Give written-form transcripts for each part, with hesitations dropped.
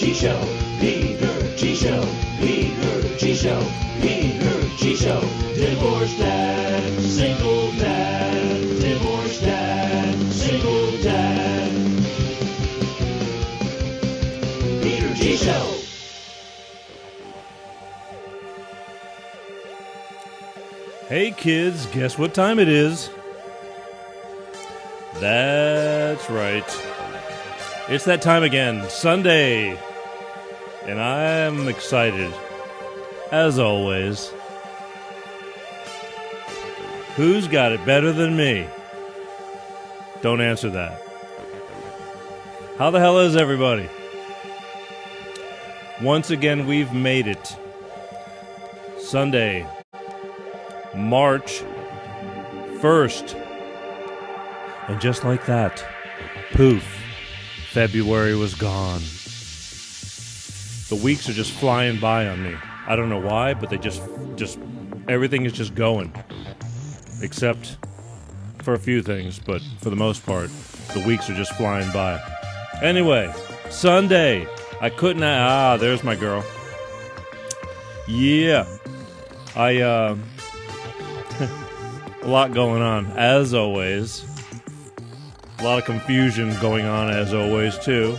G Show, Peter G Show, Peter G Show, Peter G Show. Divorced dad, single dad, divorced dad, single dad. Peter G Show. Hey kids, guess what time it is? That's right. It's that time again, Sunday. And I'm excited, as always. Who's got it better than me? Don't answer that. How the hell is everybody? Once again, we've made it. Sunday, March 1st. And just like that, poof, February was gone. The weeks are just flying by on me. I don't know why, but they just everything is just going. Except for a few things, but for the most part, the weeks are just flying by. Anyway, Sunday, I couldn't, there's my girl. Yeah, a lot going on, as always. A lot of confusion going on, as always, too.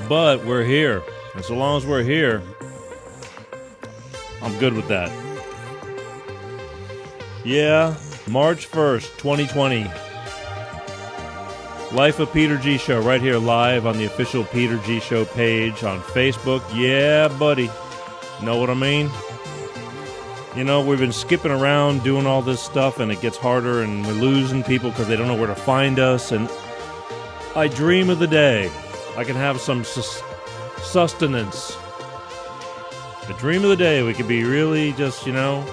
But we're here. And so long as we're here, I'm good with that. Yeah, March 1st, 2020. Life of Peter G Show, right here live on the official Peter G Show page on Facebook. Yeah, buddy. Know what I mean? You know, we've been skipping around doing all this stuff, and it gets harder, and we're losing people because they don't know where to find us. And I dream of the day I can have some sustenance. The dream of the day we could be really just, you know,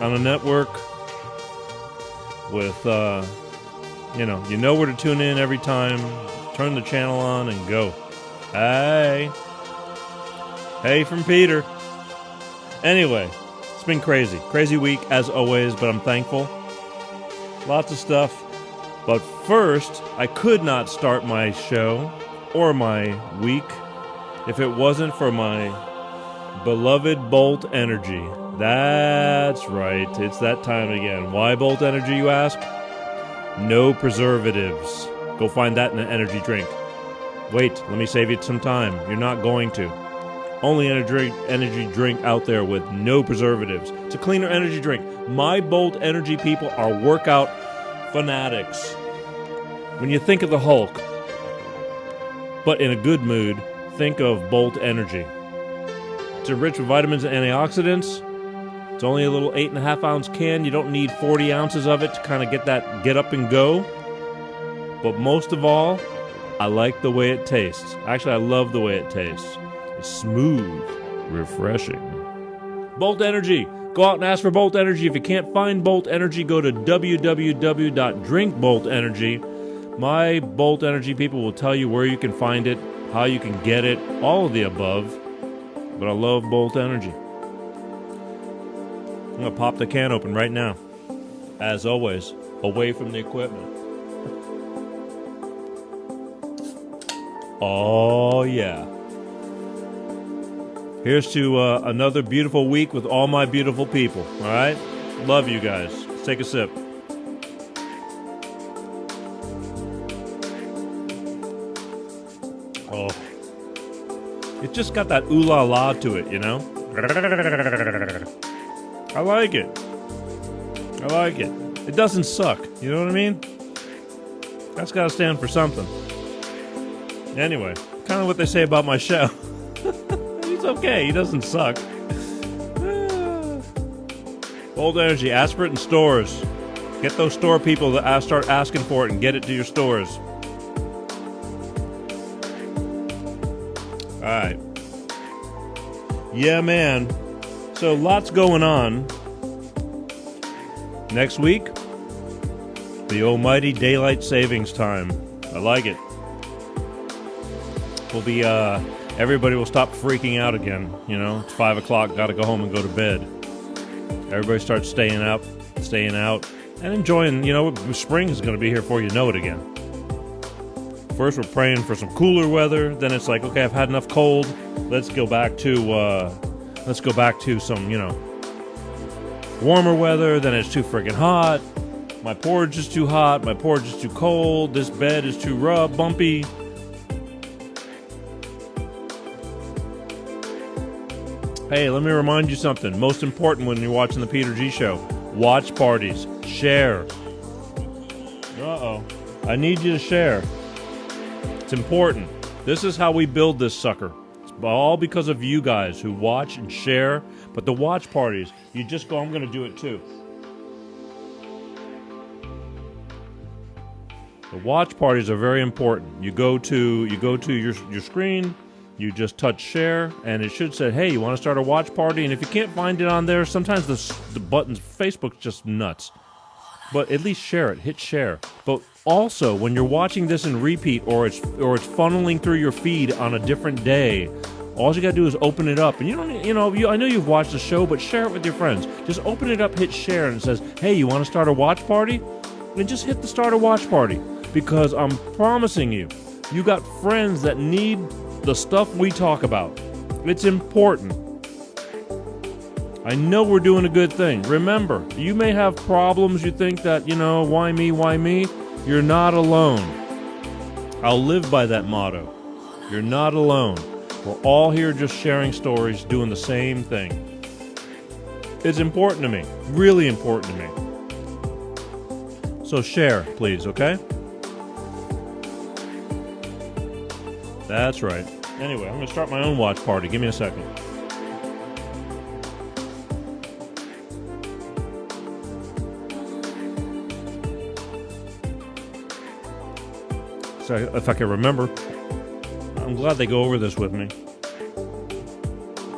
on a network with, you know where to tune in every time. Turn the channel on and go. Hey from Peter. Anyway. Been crazy week as always, but I'm thankful. Lots of stuff, but first I could not start my show or my week if it wasn't for my beloved Bolt Energy. That's right, it's that time again. Why Bolt Energy, you ask? No preservatives. Go find that in an energy drink. Wait, let me save you some time. You're not going to. Only energy drink out there with no preservatives. It's a cleaner energy drink. My Bolt Energy people are workout fanatics. When you think of the Hulk, but in a good mood, think of Bolt Energy. It's rich with vitamins and antioxidants. It's only a little 8.5 ounce can. You don't need 40 ounces of it to kind of get that get up and go. But most of all, I like the way it tastes. Actually, I love the way it tastes. It's smooth, refreshing. Bolt Energy. Go out and ask for Bolt Energy. If you can't find Bolt Energy, go to www.drinkboltenergy. My Bolt Energy people will tell you where you can find it, how you can get it, all of the above. But I love Bolt Energy. I'm going to pop the can open right now. As always, away from the equipment. Oh, yeah. Here's to another beautiful week with all my beautiful people, all right? Love you guys. Let's take a sip. Oh. It just got that ooh-la-la to it, you know? I like it. I like it. It doesn't suck, you know what I mean? That's got to stand for something. Anyway, kind of what they say about my show. He's okay. He doesn't suck. Bolt Energy. Ask for it in stores. Get those store people to start asking for it and get it to your stores. All right. Yeah, man. So lots going on. Next week, the almighty daylight savings time. I like it. We'll be, everybody will stop freaking out again. You know, it's 5 o'clock, gotta go home and go to bed. Everybody starts staying out, and enjoying, you know, spring is gonna be here before you know it again. first we're praying for some cooler weather. Then it's like, okay, I've had enough cold. Let's go back to some, warmer weather. Then it's too freaking hot. My porridge is too hot. My porridge is too cold. This bed is too rough, bumpy. Hey, let me remind you something. Most important when you're watching the Peter G Show. Watch parties. Share. Uh-oh. I need you to share. It's important. This is how we build this sucker. It's all because of you guys who watch and share. But the watch parties, you just go, I'm going to do it too. The watch parties are very important. You go to your screen, you just touch share, and it should say, hey, you want to start a watch party? And if you can't find it on there, sometimes the buttons, Facebook's just nuts. But at least share it. Hit share. But also, when you're watching this in repeat or it's funneling through your feed on a different day, all you got to do is open it up. And I know you've watched the show, but share it with your friends. Just open it up, hit share, and it says, hey, you want to start a watch party? And just hit the start a watch party. Because I'm promising you, you got friends that need the stuff we talk about. It's important. I know we're doing a good thing. Remember, you may have problems. You think that, why me, why me? You're not alone. I'll live by that motto. You're not alone. We're all here just sharing stories, doing the same thing. It's important to me. Really important to me. So share, please, okay? That's right. Anyway, I'm going to start my own watch party. Give me a second. So if I can remember, I'm glad they go over this with me.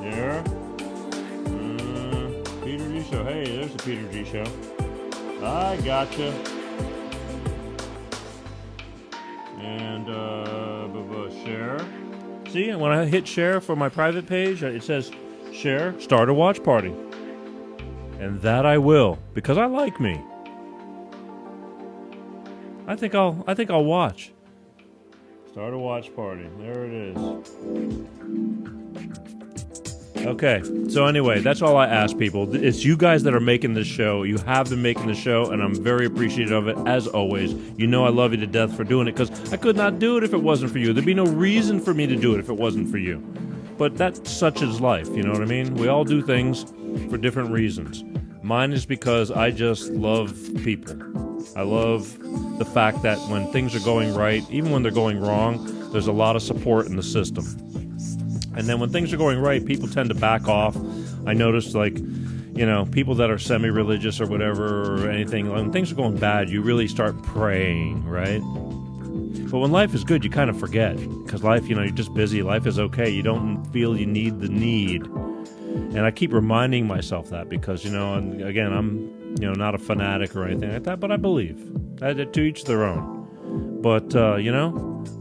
Yeah. Peter G Show. Hey, there's the Peter G Show. I gotcha. And share. See, when I hit share for my private page, it says share, start a watch party. And that I will, because I like me. I think I'll watch. Start a watch party. There it is. Okay, so anyway, that's all I ask people. It's you guys that are making this show. You have been making the show, and I'm very appreciative of it, as always. You know I love you to death for doing it, because I could not do it if it wasn't for you. There'd be no reason for me to do it if it wasn't for you. But that's such is life, you know what I mean? We all do things for different reasons. Mine is because I just love people. I love the fact that when things are going right, even when they're going wrong, there's a lot of support in the system. And then when things are going right, people tend to back off. I noticed, people that are semi-religious or whatever or anything, when things are going bad, you really start praying, right? But when life is good, you kind of forget. Because life, you're just busy. Life is okay. You don't feel you need the need. And I keep reminding myself that because, and again, I'm, not a fanatic or anything like that, but I believe. To each their own. But,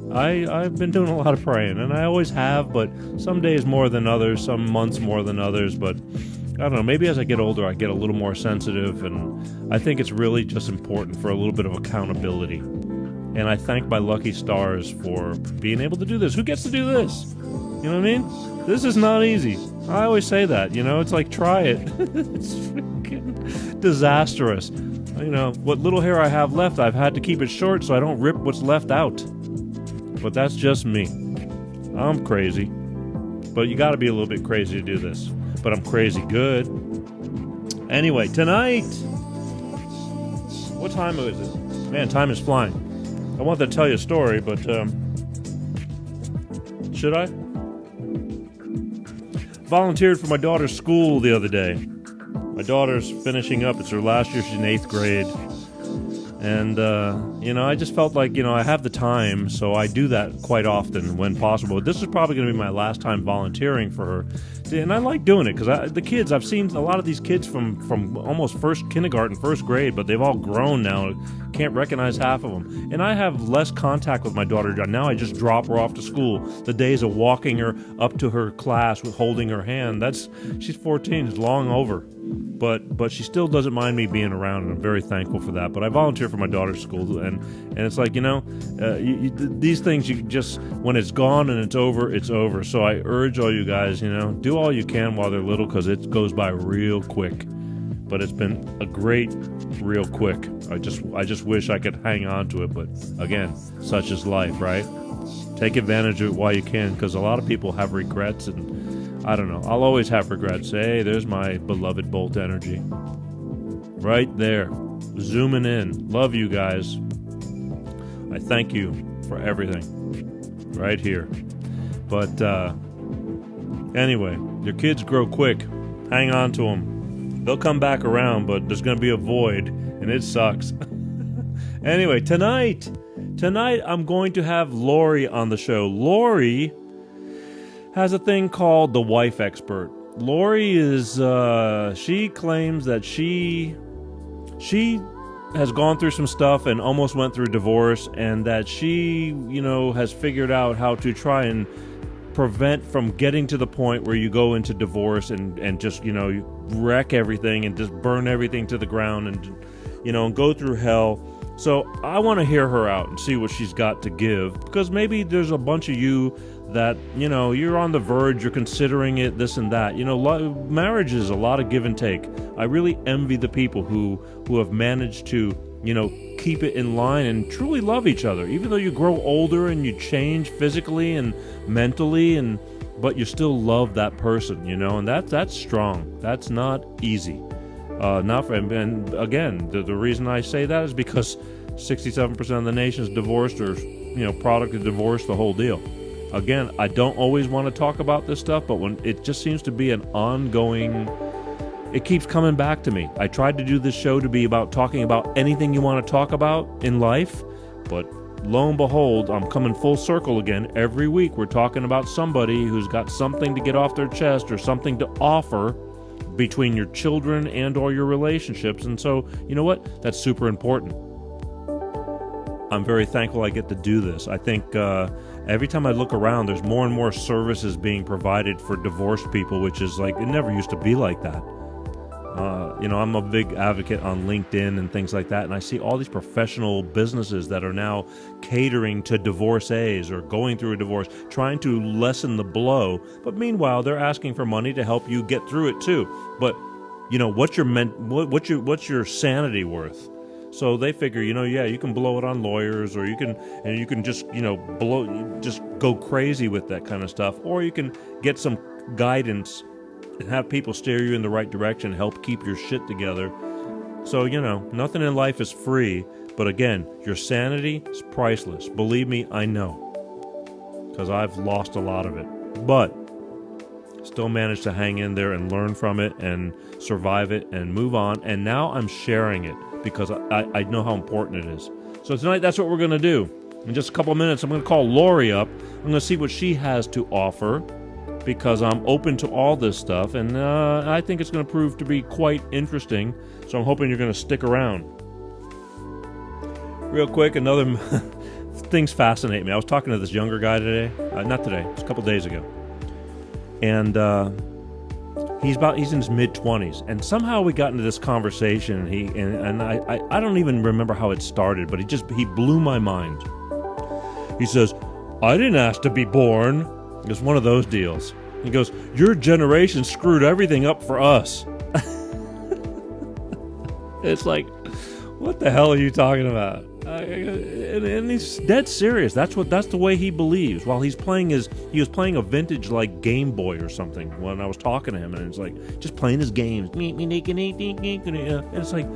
I've been doing a lot of praying, and I always have, but some days more than others, some months more than others, but I don't know, maybe as I get older, I get a little more sensitive, and I think it's really just important for a little bit of accountability. And I thank my lucky stars for being able to do this. Who gets to do this? You know what I mean? This is not easy. I always say that, it's like, try it. It's freaking disastrous. What little hair I have left, I've had to keep it short so I don't rip what's left out. But that's just me. I'm crazy. But you got to be a little bit crazy to do this. But I'm crazy good. Anyway, tonight... What time is it? Man, time is flying. I wanted to tell you a story, but... Should I? Volunteered for my daughter's school the other day. My daughter's finishing up. It's her last year. She's in 8th grade. And, I just felt like, I have the time, so I do that quite often when possible. This is probably going to be my last time volunteering for her. And I like doing it because the kids, I've seen a lot of these kids from almost kindergarten, first grade, but they've all grown now. Can't recognize half of them. And I have less contact with my daughter. Now I just drop her off to school. The days of walking her up to her class with holding her hand, she's 14, is long over. but she still doesn't mind me being around, and I'm very thankful for that. But I volunteer for my daughter's school, and it's like, these things, you just, when it's gone and it's over, it's over. So I urge all you guys, do all you can while they're little, because it goes by real quick. But it's been a great, real quick. I just wish I could hang on to it, but again, such is life, right? Take advantage of it while you can, because a lot of people have regrets, and I don't know. I'll always have regrets. Hey, there's my beloved Bolt Energy. Right there. Zooming in. Love you guys. I thank you for everything. Right here. But anyway, your kids grow quick. Hang on to them. They'll come back around, but there's going to be a void, and it sucks. Anyway, tonight I'm going to have Laurie on the show. Laurie has a thing called the Wife Expert. Laurie is, she claims that she has gone through some stuff and almost went through divorce, and that she, has figured out how to try and prevent from getting to the point where you go into divorce and just, you wreck everything and just burn everything to the ground and go through hell. So I want to hear her out and see what she's got to give, because maybe there's a bunch of you that, you're on the verge, you're considering it, this and that. Marriage is a lot of give and take. I really envy the people who have managed to, keep it in line and truly love each other, even though you grow older and you change physically and mentally, but you still love that person, and that's strong. That's not easy. And again, the reason I say that is because 67% of the nation is divorced, or product of divorce, the whole deal. Again, I don't always want to talk about this stuff, but when it just seems to be an ongoing, it keeps coming back to me. I tried to do this show to be about talking about anything you want to talk about in life, but lo and behold, I'm coming full circle again. Every week we're talking about somebody who's got something to get off their chest or something to offer between your children and or your relationships. And so, you know what? That's super important. I'm very thankful I get to do this. I think every time I look around, there's more and more services being provided for divorced people, which is like, it never used to be like that. I'm a big advocate on LinkedIn and things like that, and I see all these professional businesses that are now catering to divorcees or going through a divorce, trying to lessen the blow. But meanwhile, they're asking for money to help you get through it too. But what's your sanity worth? So they figure, you can blow it on lawyers, or you can just just go crazy with that kind of stuff, or you can get some guidance and have people steer you in the right direction, help keep your shit together. So, nothing in life is free, but again, your sanity is priceless. Believe me, I know, because I've lost a lot of it, but still managed to hang in there and learn from it and survive it and move on. And now I'm sharing it because I know how important it is. So tonight, that's what we're going to do. In just a couple of minutes, I'm going to call Laurie up. I'm going to see what she has to offer, because I'm open to all this stuff, and I think it's going to prove to be quite interesting, so I'm hoping you're going to stick around. Real quick, another things fascinate me. I was talking to this younger guy today, not today, it's a couple days ago, and he's in his mid-20s, and somehow we got into this conversation, and I don't even remember how it started, but he blew my mind. He says, "I didn't ask to be born." It's one of those deals. He goes, "Your generation screwed everything up for us." It's like, what the hell are you talking about? And he's dead serious. That's the way he believes. While he was playing a vintage like Game Boy or something when I was talking to him, and it's like just playing his games. And it's like,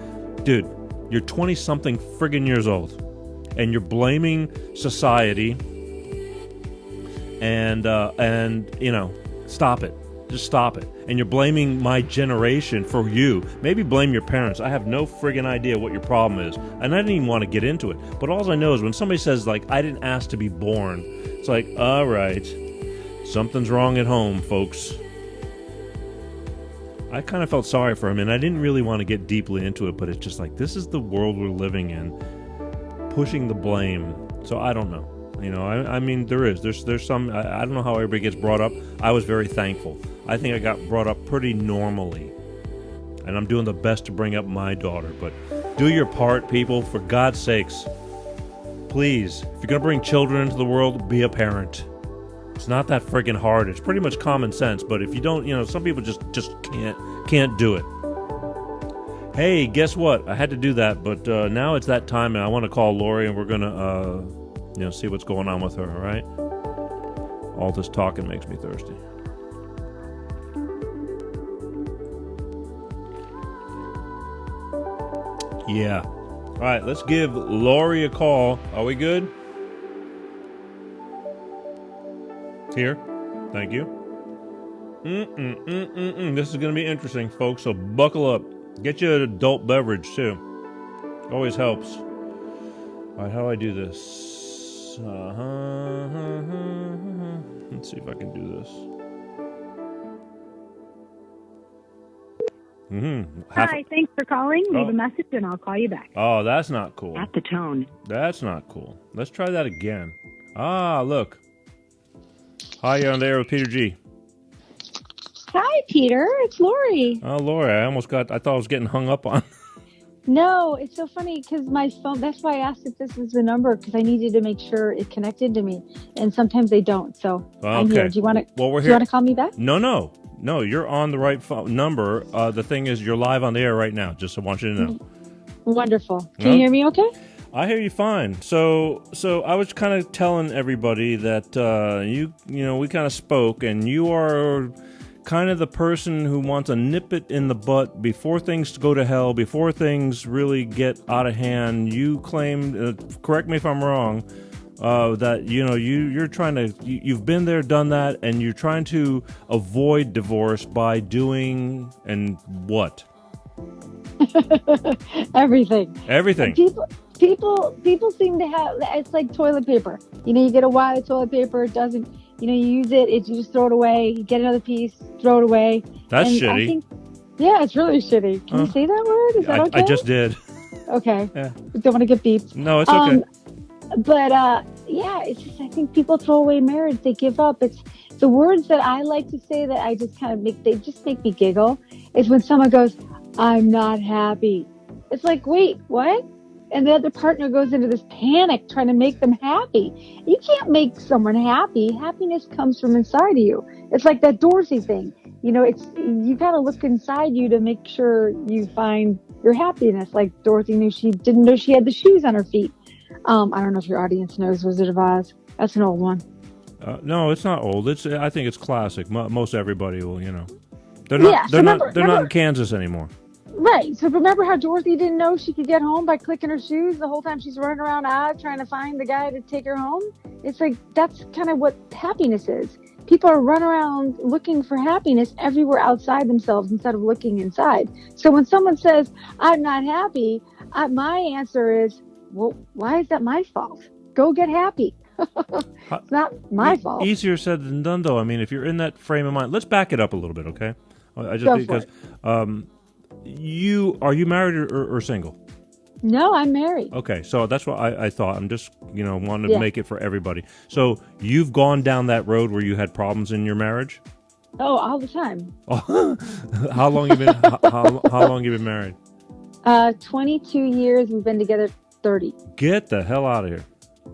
dude, you're 20-something friggin' years old, and you're blaming society. And stop it. Just stop it. And you're blaming my generation for you. Maybe blame your parents. I have no friggin' idea what your problem is. And I didn't even want to get into it. But all I know is when somebody says, like, I didn't ask to be born, it's like, all right, something's wrong at home, folks. I kind of felt sorry for him, and I didn't really want to get deeply into it, but it's just like, this is the world we're living in. Pushing the blame. So I don't know. I mean, there's some, I don't know how everybody gets brought up. I was very thankful. I think I got brought up pretty normally. and I'm doing the best to bring up my daughter. But do your part, people, for God's sakes. Please, if you're going to bring children into the world, be a parent. It's not that freaking hard. It's pretty much common sense. But if you don't, some people just can't do it. Hey, guess what? I had to do that, but now it's that time, and I want to call Laurie, and we're going to, see what's going on with her, all right? All this talking makes me thirsty. Yeah. All right, let's give Laurie a call. Are we good? Here. Thank you. This is going to be interesting, folks, so buckle up. Get you an adult beverage, too. Always helps. All right, how do I do this? Let's see if I can do this. Hi, thanks for calling. Leave a message and I'll call you back. Oh, that's not cool. At the tone. That's not cool. Let's try that again. Look. Hi, you're on the air with Peter G. Hi, Peter. It's Laurie. Oh, Laurie, I thought I was getting hung up on. No, it's so funny because my phone, that's why I asked if this is the number, because I needed to make sure it connected to me. And sometimes they don't. So I'm here. Do you want to we're here. Call me back? No, you're on the right phone number. The thing is, you're live on the air right now. Just I want you to know. Wonderful. Can you hear me okay? I hear you fine. So I was kind of telling everybody that we kind of spoke, and you are kind of the person who wants to nip it in the butt before things go to hell, before things really get out of hand. You claim, correct me if I'm wrong, that you're trying to, you've been there, done that, and you're trying to avoid divorce by doing and what? Everything. People seem to have, it's like toilet paper. You get a wad of toilet paper, it doesn't, you use it, you just throw it away, you get another piece, throw it away. That's shitty. Yeah, it's really shitty. Can you say that word? Is that okay? I just did. Okay. Yeah. Don't want to get beeped. No, it's okay. But it's just, I think people throw away marriage. They give up. It's the words that I like to say that I just kind of they just make me giggle. Is when someone goes, "I'm not happy." It's like, wait, what? And the other partner goes into this panic trying to make them happy. You can't make someone happy. Happiness comes from inside of you. It's like that Dorothy thing. You got to look inside you to make sure you find your happiness. Like Dorothy didn't know she had the shoes on her feet. I don't know if your audience knows Wizard of Oz. That's an old one. No, it's not old. I think it's classic. Most everybody will, They're not in Kansas anymore. Right. So remember how Dorothy didn't know she could get home by clicking her shoes the whole time she's running around Oz trying to find the guy to take her home? It's like that's kind of what happiness is. People are running around looking for happiness everywhere outside themselves instead of looking inside. So when someone says, "I'm not happy," my answer is, well, why is that my fault? Go get happy. It's not my fault. Easier said than done, though. I mean, if you're in that frame of mind, let's back it up a little bit, okay? Are you married or single? No, I'm married. Okay, so that's what I thought. I'm just, wanting to make it for everybody. So you've gone down that road where you had problems in your marriage? Oh, all the time. How long you been? how long you been married? 22 years. We've been together 30. Get the hell out of here.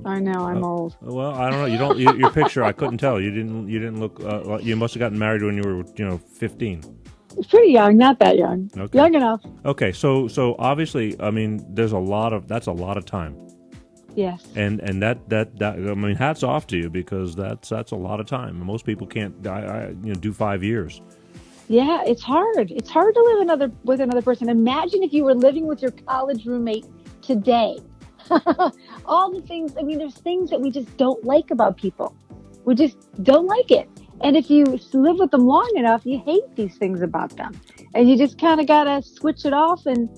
I know, I'm old. Well, I don't know. You don't. Your picture, I couldn't tell. You didn't look. You must have gotten married when you were, 15. Pretty young, not that young. Okay. Young enough. Okay, so obviously, I mean, that's a lot of time. Yes. And that I mean, hats off to you because that's a lot of time. Most people can't do 5 years. Yeah, it's hard. It's hard to live with another person. Imagine if you were living with your college roommate today. All the things, I mean, there's things that we just don't like about people. We just don't like it. And if you live with them long enough, you hate these things about them. And you just kind of got to switch it off and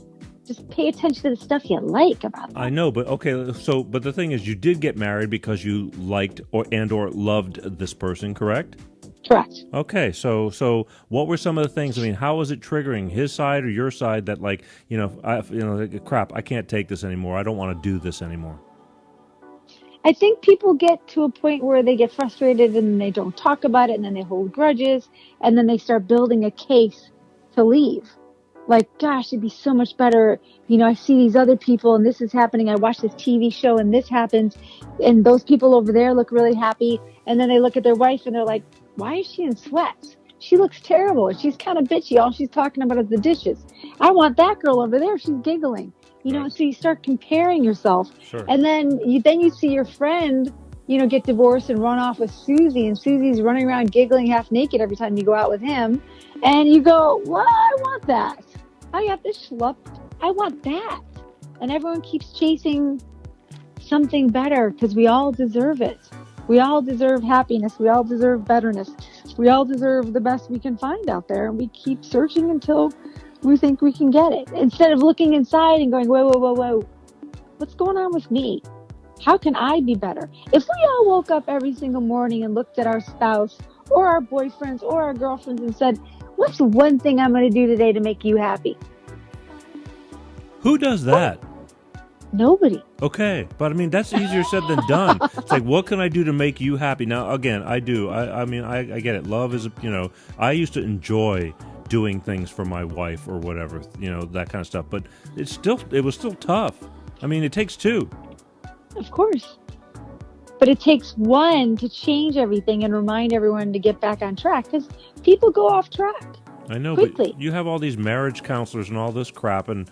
just pay attention to the stuff you like about them. I know, but okay, but the thing is, you did get married because you liked or loved this person, correct? Correct. Okay, so what were some of the things? I mean, how was it triggering his side or your side that crap, I can't take this anymore. I don't want to do this anymore. I think people get to a point where they get frustrated and they don't talk about it and then they hold grudges and then they start building a case to leave. like, gosh, it'd be so much better. I see these other people and this is happening. I watch this TV show and this happens. And those people over there look really happy. And then they look at their wife and they're like, why is she in sweats? She looks terrible. She's kind of bitchy. All she's talking about is the dishes. I want that girl over there. She's giggling. Right. So you start comparing yourself. Sure. And then you see your friend, get divorced and run off with Susie. And Susie's running around giggling half naked every time you go out with him. And you go, well, I want that. I got this schlup. I want that. And everyone keeps chasing something better because we all deserve it. We all deserve happiness. We all deserve betterness. We all deserve the best we can find out there. And we keep searching until we think we can get it. Instead of looking inside and going, whoa, whoa, whoa, whoa. What's going on with me? How can I be better? If we all woke up every single morning and looked at our spouse or our boyfriends or our girlfriends and said, what's one thing I'm going to do today to make you happy? Who does that? Nobody. Okay, but I mean, that's easier said than done. It's like, what can I do to make you happy? Now, again, I do. I mean, I get it. Love is, I used to enjoy doing things for my wife or whatever, that kind of stuff. But it was still tough. I mean, it takes two. Of course. But it takes one to change everything and remind everyone to get back on track because people go off track. I know, quickly. But you have all these marriage counselors and all this crap, and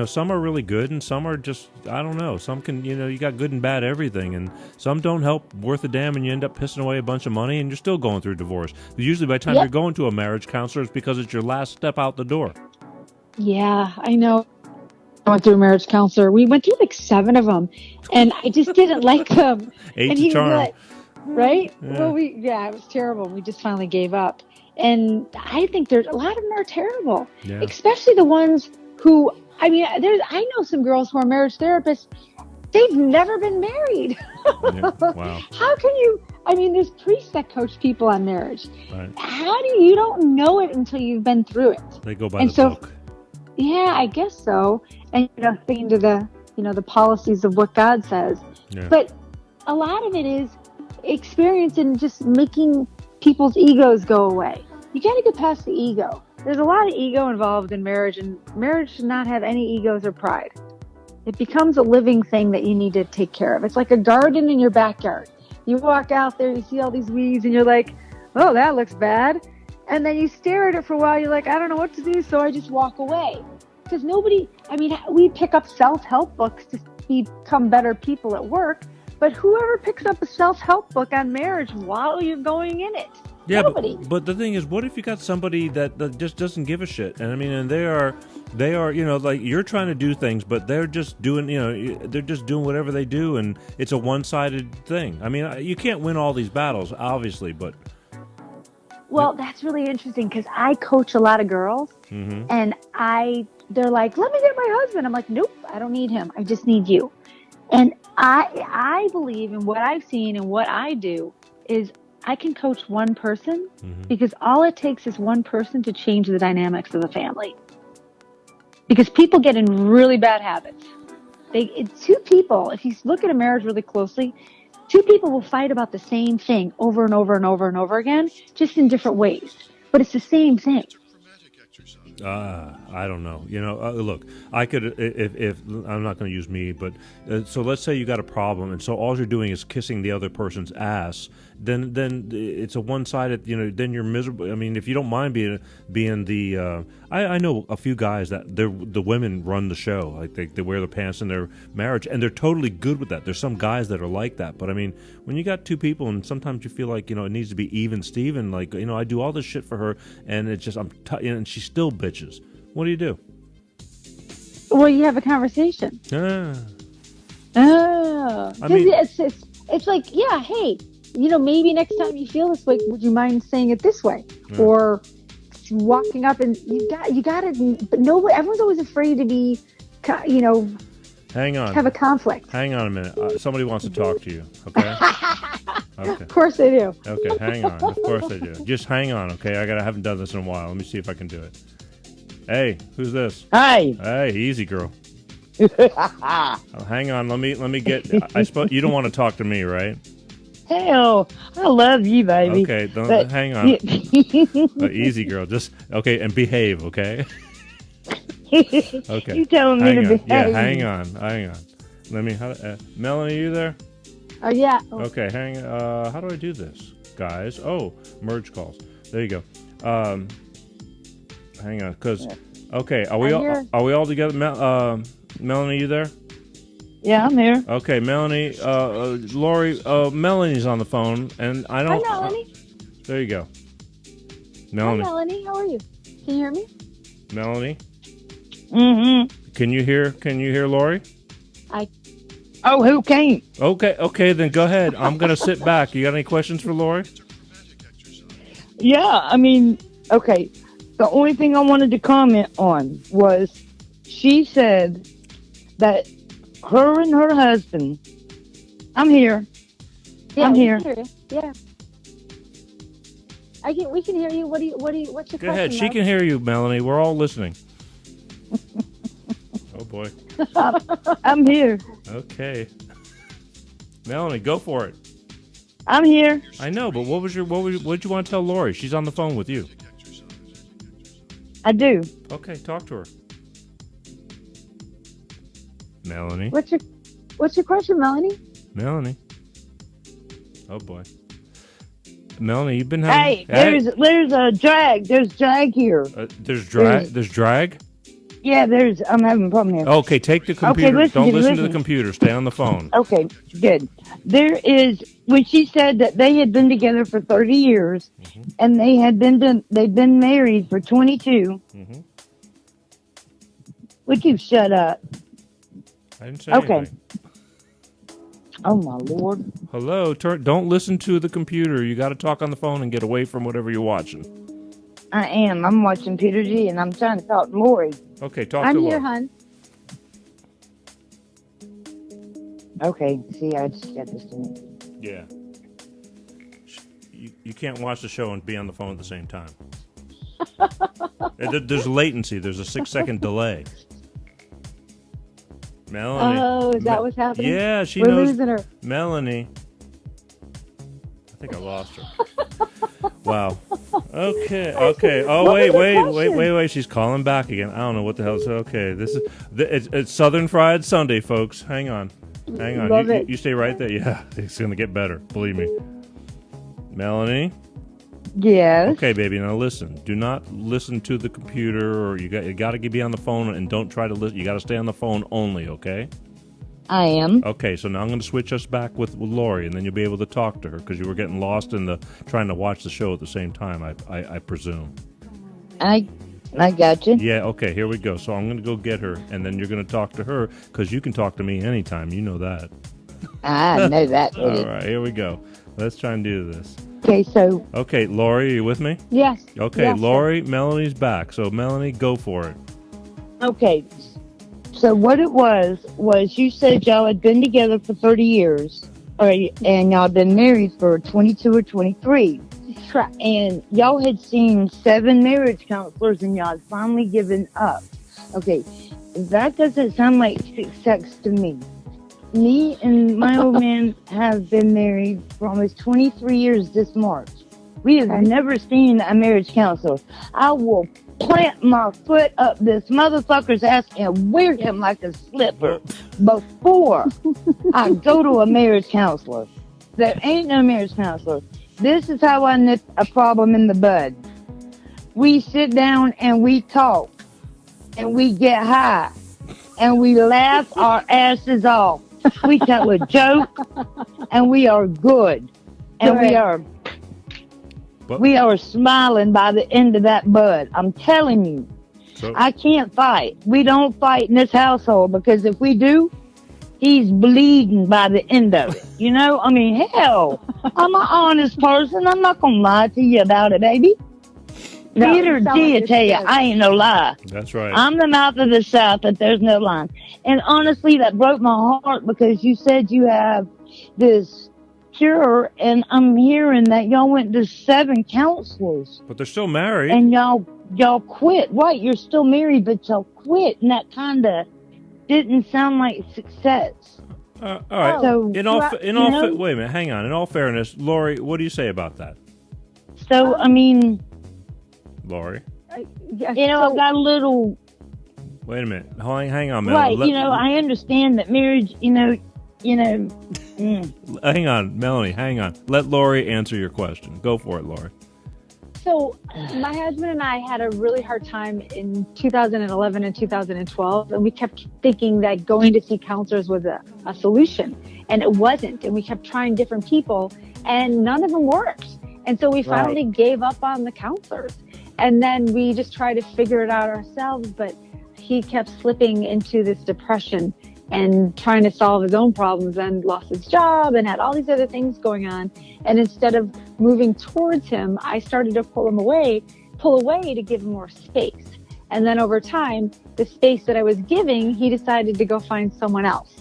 some are really good, and some are just, I don't know. Some can, you got good and bad everything, and some don't help worth a damn, and you end up pissing away a bunch of money, and you're still going through divorce. Usually, by the time you're going to a marriage counselor, it's because it's your last step out the door. Yeah, I know. I went through a marriage counselor. We went through like 7 of them, and I just didn't like them. Eight to charm. Like, right? Yeah. Well, it was terrible. We just finally gave up. And I think a lot of them are terrible, especially the ones who, I know some girls who are marriage therapists. They've never been married. Yeah. Wow. How can you, there's priests that coach people on marriage. Right. How do you don't know it until you've been through it? They go by the book. Yeah, I guess so. And, thinking to the policies of what God says. Yeah. But a lot of it is experience and just making people's egos go away. You got to get past the ego. There's a lot of ego involved in marriage, and marriage should not have any egos or pride. It becomes a living thing that you need to take care of. It's like a garden in your backyard. You walk out there, you see all these weeds, and you're like, oh, that looks bad. And then you stare at it for a while. You're like, I don't know what to do, so I just walk away. Because we pick up self-help books to become better people at work. But whoever picks up a self-help book on marriage while you're going in it? Yeah, nobody. But the thing is, what if you got somebody that just doesn't give a shit? And they are, like you're trying to do things, but they're just doing, they're just doing whatever they do, and it's a one-sided thing. I mean, you can't win all these battles, obviously, but. Well, that's really interesting because I coach a lot of girls, and they're like, let me get my husband. I'm like, nope, I don't need him. I just need you. And I believe in what I've seen and what I do is I can coach one person because all it takes is one person to change the dynamics of the family. Because people get in really bad habits. Two people, if you look at a marriage really closely, 2 people will fight about the same thing over and over and over and over again, just in different ways. But it's the same thing. I don't know. Look, I could, if I'm not going to use me, but so let's say you got a problem, and so all you're doing is kissing the other person's ass. Then it's a one-sided. Then you're miserable. I mean, if you don't mind being the, I know a few guys that the women run the show. Like they wear the pants in their marriage, and they're totally good with that. There's some guys that are like that, but I mean, when you got 2 people, and sometimes you feel like it needs to be even Steven. Like I do all this shit for her, and it's just and she still bitches. What do you do? Well, you have a conversation. It's like, yeah, hey, maybe next time you feel this way, would you mind saying it this way? Or walking up and you got it. But everyone's always afraid to be, hang on, have a conflict. Hang on a minute. Somebody wants to talk to you. Okay. Okay. Of course they do. Okay, hang on. Of course they do. Just hang on. Okay, I haven't done this in a while. Let me see if I can do it. Hey, who's this? Hi. Hey, easy girl. Hang on. Let me get. I suppose you don't want to talk to me, right? Hell, I love you, baby. Okay, hang on. Easy girl. Just okay, and behave. Okay. Okay. You telling me hang to on. behave. Yeah, hang on. Let me. Melanie, you there? Oh yeah. Oh. Okay, how do I do this, guys? Oh, merge calls. There you go. Hang on, because okay, are we all together? Melanie, you there? Yeah, I'm here. Okay, Melanie, Laurie, Melanie's on the phone, and I don't. Hi, Melanie. There you go. Melanie. Hi, Melanie. How are you? Can you hear me? Melanie. Mm-hmm. Can you hear Laurie? Oh, who can't? Okay, then go ahead. I'm gonna sit back. You got any questions for Laurie? Yeah, I mean, okay. The only thing I wanted to comment on was she said that her and her husband. I'm here. Yeah, I'm we here. can hear you. Yeah. We can hear you. What's your question? Go ahead. She love? can hear you, Melanie. We're all listening. Oh boy. I'm here. Okay. Melanie, go for it. I'm here. I know, but what did you want to tell Laurie? She's on the phone with you. I do. Okay, talk to her. Melanie. What's your question, Melanie? Melanie. Oh boy. Melanie, you've been having... Hey, there's a drag. There's drag here. There's drag? There's drag? Yeah, I'm having a problem here. Okay, take the computer. Okay, Don't listen to the computer. Stay on the phone. Okay, good. There is, when she said that they had been together for 30 years, and they'd been married for 22. Mm-hmm. Would you shut up? I didn't say anything. Oh, my Lord. Hello, don't listen to the computer. You got to talk on the phone and get away from whatever you're watching. I am. I'm watching Peter G, and I'm trying to talk to Laurie. Okay, talk I'm to here, Laurie. hon. Okay, see, I just got this to me. Yeah. You can't watch the show and be on the phone at the same time. There's latency. There's a 6-second delay. Melanie. Oh, is that what's happening? Yeah, she We're knows. losing her. Melanie. I think I lost her. Wow. Okay. Oh, wait. She's calling back again. I don't know what the hell. Okay, it's Southern Fried Sunday, folks. Hang on. Love it. You stay right there. Yeah, it's gonna get better. Believe me. Melanie. Yes. Okay, baby. Now listen. Do not listen to the computer, or you got to be on the phone, and don't try to listen. You got to stay on the phone only. Okay. I am. Okay, so now I'm going to switch us back with Laurie, and then you'll be able to talk to her because you were getting lost in the trying to watch the show at the same time. I presume. I got you. Yeah. Okay. Here we go. So I'm going to go get her, and then you're going to talk to her because you can talk to me anytime. You know that. I know that. All right. Here we go. Let's try and do this. Okay. So. Okay, Laurie, are you with me? Yes. Okay, yes, Laurie, Melanie's back. So Melanie, go for it. Okay. So what it was you said y'all had been together for 30 years, and y'all had been married for 22 or 23. Correct. And y'all had seen 7 marriage counselors, and y'all had finally given up. Okay, that doesn't sound like success to me. Me and my old man have been married for almost 23 years this March. We have never seen a marriage counselor. I will plant my foot up this motherfucker's ass and wear him like a slipper before I go to a marriage counselor. There ain't no marriage counselor. This is how I nip a problem in the bud. We sit down and we talk and we get high and we laugh our asses off. We tell a joke and we are good and we are smiling by the end of that bud. I'm telling you. So, I can't fight. We don't fight in this household because if we do, he's bleeding by the end of it. You know? I mean, hell, I'm an honest person. I'm not going to lie to you about it, baby. No, Peter G will tell you, I ain't no lie. That's right. I'm the mouth of the South, but there's no line. And honestly, that broke my heart because you said you have this cure, and I'm hearing that y'all went to 7 counselors. But they're still married. And y'all quit. Right, you're still married, but y'all quit. And that kind of didn't sound like success. All right. So, wait a minute, hang on. In all fairness, Laurie, what do you say about that? So, I mean... Laurie? I've got a little Wait a minute. Hang on, Right, Melanie. I understand that marriage, Hang on, Melanie, hang on. Let Laurie answer your question. Go for it, Laurie. So my husband and I had a really hard time in 2011 and 2012, and we kept thinking that going to see counselors was a solution, and it wasn't. And we kept trying different people, and none of them worked. And so we finally gave up on the counselors, and then we just tried to figure it out ourselves. But he kept slipping into this depression and trying to solve his own problems, and lost his job and had all these other things going on. And instead of moving towards him, I started to pull away to give him more space. And then over time, the space that I was giving, he decided to go find someone else.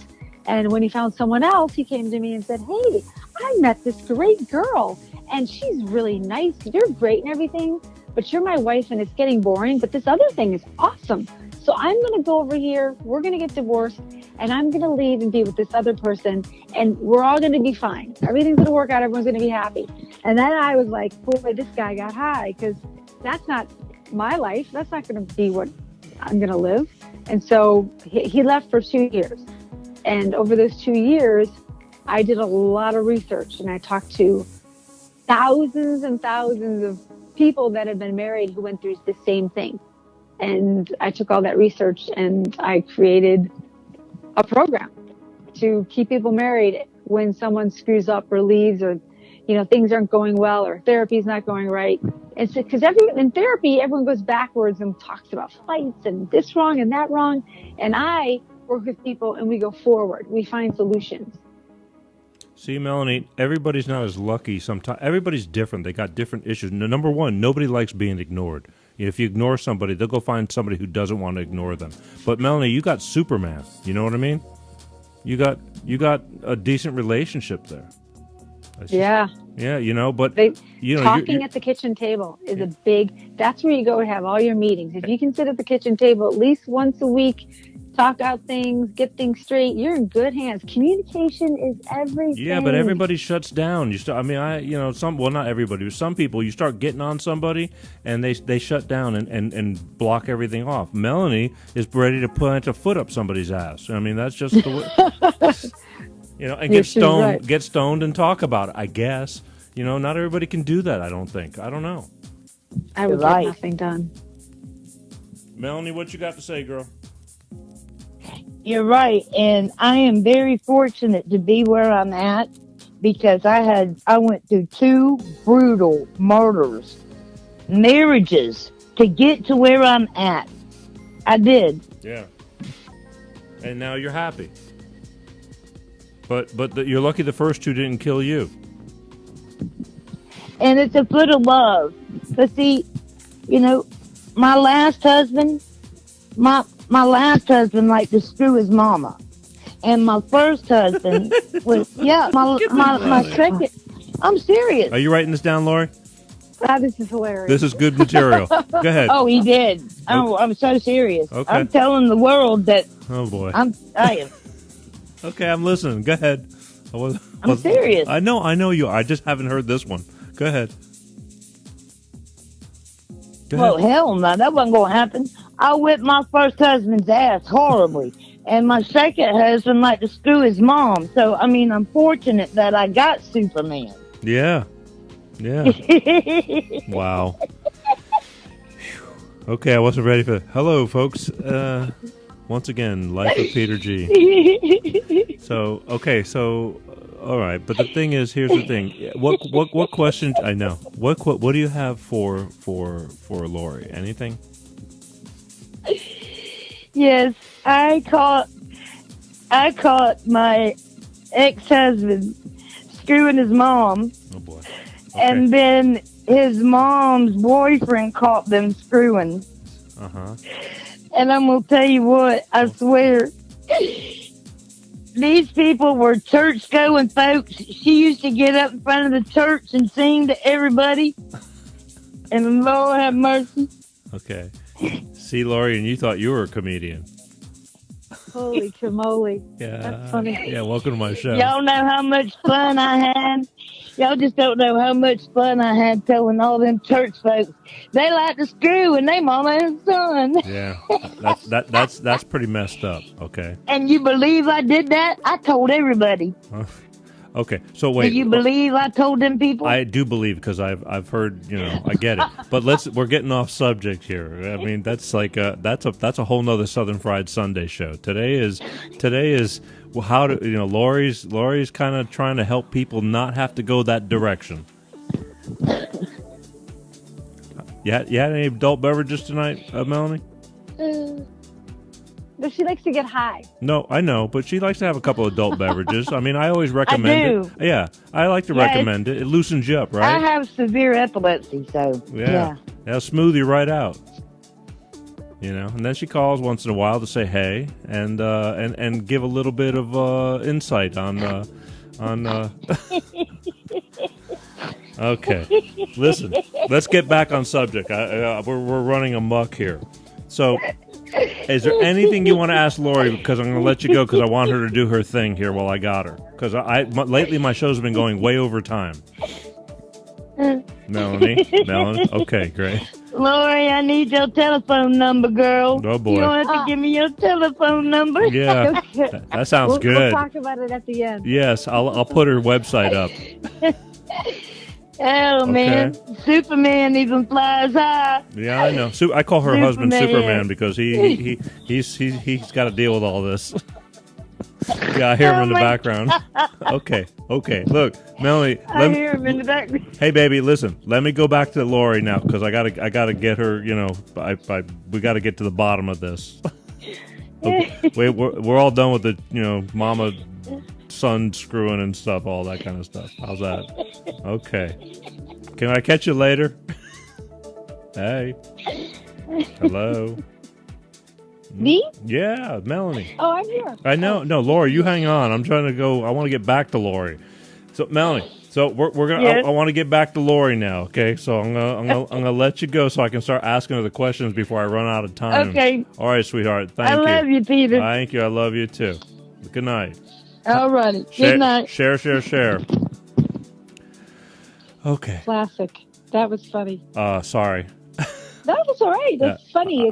And when he found someone else, he came to me and said, "Hey, I met this great girl, and she's really nice. You're great and everything, but you're my wife, and it's getting boring. But this other thing is awesome. So I'm going to go over here. We're going to get divorced, and I'm going to leave and be with this other person, and we're all going to be fine. Everything's going to work out. Everyone's going to be happy." And then I was like, boy, this guy got high, because that's not my life. That's not going to be what I'm going to live. And so he left for 2 years. And over those 2 years, I did a lot of research, and I talked to thousands and thousands of people that had been married who went through the same thing. And I took all that research and I created a program to keep people married when someone screws up or leaves, or, things aren't going well, or therapy's not going right. And so, because in therapy, everyone goes backwards and talks about fights and this wrong and that wrong. And I work with people and we go forward. We find solutions. See, Melanie, everybody's not as lucky. Sometimes everybody's different. They got different issues. Number one, nobody likes being ignored. If you ignore somebody, they'll go find somebody who doesn't want to ignore them. But Melanie, you got Superman. You know what I mean? You got a decent relationship there. Yeah. But talking at the kitchen table is a big. That's where you go to have all your meetings. If you can sit at the kitchen table at least once a week, talk out things, get things straight, you're in good hands. Communication is everything. Yeah, but everybody shuts down. Not everybody, but some people, you start getting on somebody and they shut down and block everything off. Melanie is ready to plant a foot up somebody's ass. I mean, that's just the way. And get stoned and talk about it, I guess. Not everybody can do that, I don't think. I don't know. I would get nothing done. Melanie, what you got to say, girl? You're right, and I am very fortunate to be where I'm at, because I went through 2 brutal marriages to get to where I'm at. I did. Yeah. And now you're happy. But you're lucky the first 2 didn't kill you. And it's a foot of love. But see, my last husband, my last husband liked to screw his mama. And my first husband was, my second. I'm serious. Are you writing this down, Laurie? This is hilarious. This is good material. Go ahead. Oh, he did. Okay. Oh, I'm so serious. Okay. I'm telling the world that. Oh, boy. I am. Okay, I'm listening. Go ahead. I'm serious. I know you are. I just haven't heard this one. Go ahead. Well, hell no, that wasn't going to happen. I whipped my first husband's ass horribly. And my second husband liked to screw his mom. So, I'm fortunate that I got Superman. Yeah. Wow. Okay, I wasn't ready for that. Hello, folks. Once again, Life of Peter G. So, all right. But the thing is, here's the thing. What questions? I know. What do you have for Laurie? Anything? Yes, I caught my ex-husband screwing his mom. Oh boy! Okay. And then his mom's boyfriend caught them screwing. And I'm gonna tell you what, I swear, these people were church-going folks. She used to get up in front of the church and sing to everybody. And Lord have mercy. Okay. See, Laurie, and you thought you were a comedian. Holy camole. Yeah. That's funny. Yeah, welcome to my show. Y'all know how much fun I had. Y'all just don't know how much fun I had telling all them church folks they like to screw and they mama and son. Yeah, that's pretty messed up. Okay. And you believe I did that? I told everybody. Okay, so Do wait. you believe I told them people? I do believe because I've heard, I get it. But we're getting off subject here. I mean, that's like that's a whole nother Southern Fried Sunday show. Today is how to Laurie's kind of trying to help people not have to go that direction. You had any adult beverages tonight, Melanie? But she likes to get high. No, I know, but she likes to have a couple of adult beverages. I mean, I always recommend it. Yeah, I like to recommend it. It loosens you up, right? I have severe epilepsy, so yeah. It'll smooth you right out. And then she calls once in a while to say hey and give a little bit of insight on. Okay, listen. Let's get back on subject. We're running amok here. So, is there anything you want to ask Laurie? Because I'm going to let you go because I want her to do her thing here while I got her. Because lately my show's been going way over time. Melanie? Okay, great. Laurie, I need your telephone number, girl. Oh, boy. You don't have to give me your telephone number. Yeah, that sounds good. We'll talk about it at the end. Yes, I'll put her website up. Oh, man. Superman even flies high. Yeah, I know. I call her husband Superman because he's got to deal with all this. Yeah, I hear him in the background. Okay. Look, Melanie. I hear him in the background. Hey, baby, listen. Let me go back to Laurie now because I gotta get her. We got to get to the bottom of this. Okay. We're all done with the mama son screwing and stuff, all that kind of stuff. How's that? Okay. Can I catch you later? Hey. Hello. Me? Yeah, Melanie. Oh, I'm here. I know. No, Laurie, you hang on. I'm trying to go. I want to get back to Laurie. So, Melanie. So we're gonna. Yes. I want to get back to Laurie now. Okay. So I'm gonna let you go so I can start asking her the questions before I run out of time. Okay. All right, sweetheart. Thank you. I love you, Peter. Thank you. I love you too. Good night. All righty. Good night. Share. Okay. Classic. That was funny. Sorry. That was all right. That's funny.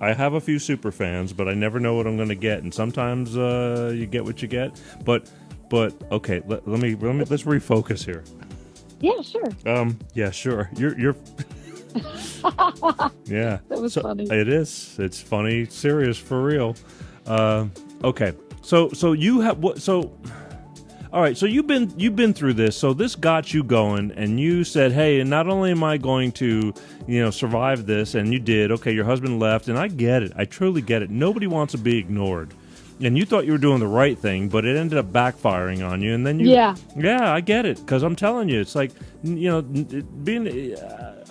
I have a few super fans, but I never know what I'm going to get, and sometimes you get what you get. But okay, let's refocus here. Yeah, sure. Yeah, sure. You're. Yeah. That was funny. It is. It's funny, serious, for real. Okay. So you have what? So. All right, so you've been through this, so this got you going, and you said, "Hey, and not only am I going to, survive this," and you did. Okay, your husband left, and I get it. I truly get it. Nobody wants to be ignored, and you thought you were doing the right thing, but it ended up backfiring on you, and then yeah, I get it, because I'm telling you, it's like being.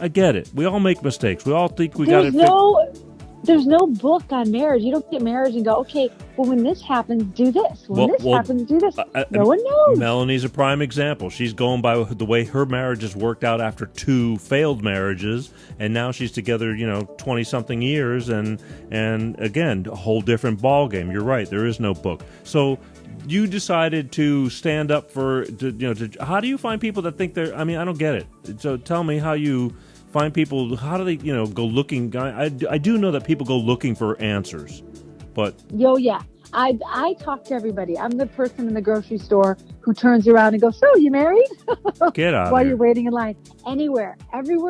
I get it. We all make mistakes. We all think we got it. There's no book on marriage. You don't get married and go, okay, well, when this happens, do this. When this happens, do this. No one knows. Melanie's a prime example. She's going by the way her marriage has worked out after 2 failed marriages, and now she's together, 20-something years, and again, a whole different ball game. You're right. There is no book. So you decided to stand up for, how do you find people that think they're, I don't get it. So tell me how you find people. How do they, go looking? I do know that people go looking for answers, but yeah, I talk to everybody. I'm the person in the grocery store who turns around and goes, "So, you married?" Get out while here. You're waiting in line. Everywhere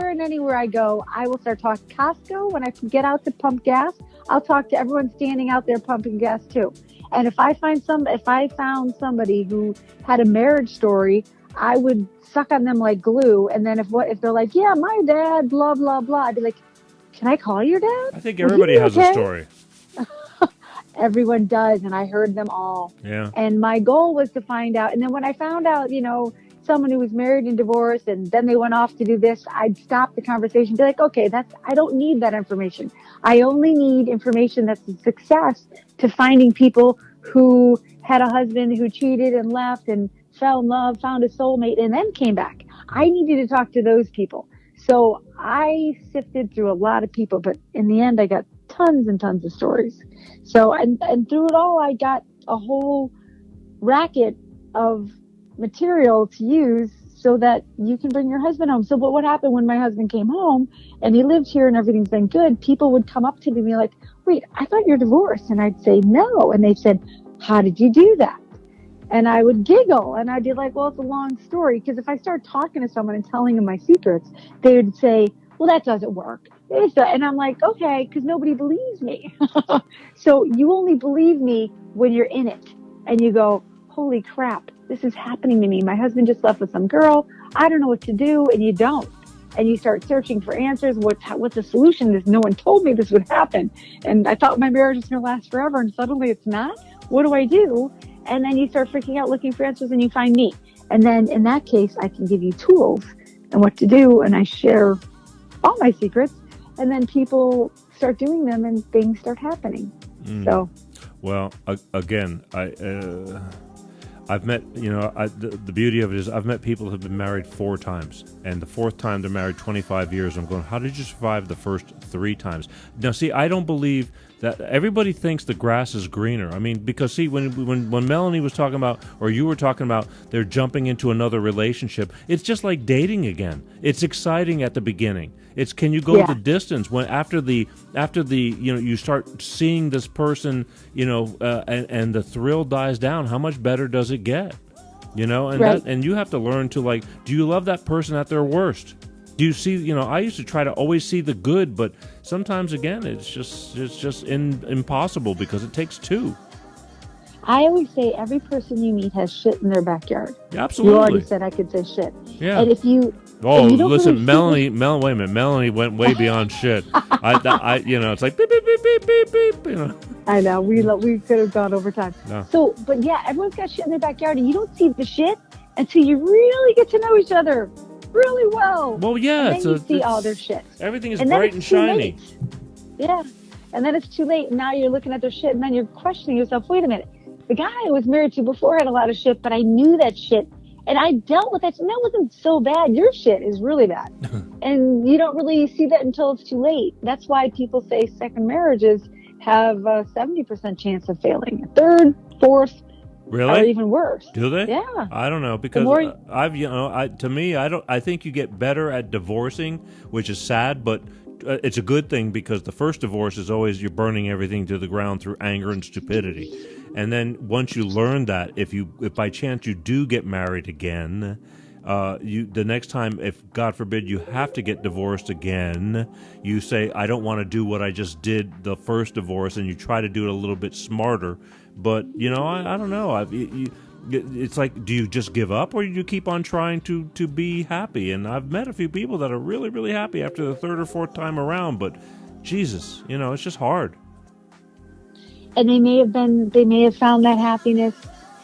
and anywhere I go, I will start talking. Costco, when I get out to pump gas, I'll talk to everyone standing out there pumping gas too. And if I found somebody who had a marriage story, I would suck on them like glue. And then if they're like, yeah, my dad, blah, blah, blah, I'd be like, can I call your dad? I think everybody has a story. Everyone does. And I heard them all. Yeah. And my goal was to find out. And then when I found out, someone who was married and divorced, and then they went off to do this, I'd stop the conversation, be like, okay, I don't need that information. I only need information that's a success to finding people who had a husband who cheated and left and fell in love, found a soulmate, and then came back. I needed to talk to those people. So I sifted through a lot of people, but in the end, I got tons and tons of stories. So, and through it all, I got a whole racket of material to use so that you can bring your husband home. So, but what happened when my husband came home and he lived here and everything's been good? People would come up to me and be like, "Wait, I thought you're divorced." And I'd say, "No." And they said, "How did you do that?" And I would giggle and I'd be like, "Well, it's a long story." Because if I start talking to someone and telling them my secrets, they would say, "Well, that doesn't work." And I'm like, "Okay," because nobody believes me. So you only believe me when you're in it and you go, "Holy crap, this is happening to me. My husband just left with some girl. I don't know what to do." And you don't. And you start searching for answers. What's the solution? This, no one told me this would happen. And I thought my marriage was going to last forever. And suddenly it's not. What do I do? And then you start freaking out looking for answers and you find me. And then in that case, I can give you tools and what to do. And I share all my secrets. And then people start doing them and things start happening. So, well, again, I've met, the beauty of it is I've met people who have been married 4 times, and the 4th time they're married 25 years. I'm going, how did you survive the first 3 times? Now, see, I don't believe that everybody thinks the grass is greener. I mean, because see, when Melanie was talking about, or you were talking about, they're jumping into another relationship. It's just like dating again. It's exciting at the beginning. It's can you go the distance when after the you start seeing this person, and the thrill dies down. How much better does it get? And you have to learn to, like, do you love that person at their worst? Do you see, I used to try to always see the good, but sometimes, again, it's just impossible because it takes 2. I always say every person you meet has shit in their backyard. Absolutely. You already said I could say shit. Yeah. And if you... Oh, you don't listen, really wait a minute. Melanie went way beyond shit. It's like beep, beep, beep, beep, beep, beep, I know, we could have gone over time. No. So, but yeah, everyone's got shit in their backyard, and you don't see the shit until you really get to know each other really well. Well, yeah. And then you see all their shit. Everything is and bright and shiny. Yeah. And then it's too late. And now you're looking at their shit, and then you're questioning yourself, wait a minute. The guy I was married to before had a lot of shit, but I knew that shit. And I dealt with that. And that wasn't so bad. Your shit is really bad. And you don't really see that until it's too late. That's why people say second marriages have a 70% chance of failing. Third, fourth, really, or even worse. Do they? Yeah. I don't know, because I think you get better at divorcing, which is sad, but it's a good thing, because the first divorce is always you're burning everything to the ground through anger and stupidity. And then once you learn that, if by chance you do get married again, the next time, if God forbid you have to get divorced again, you say, I don't want to do what I just did the first divorce, and you try to do it a little bit smarter. But I don't know. It's like, do you just give up, or do you keep on trying to be happy? And I've met a few people that are really, really happy after the 3rd or 4th time around. But Jesus, it's just hard. And they may have found that happiness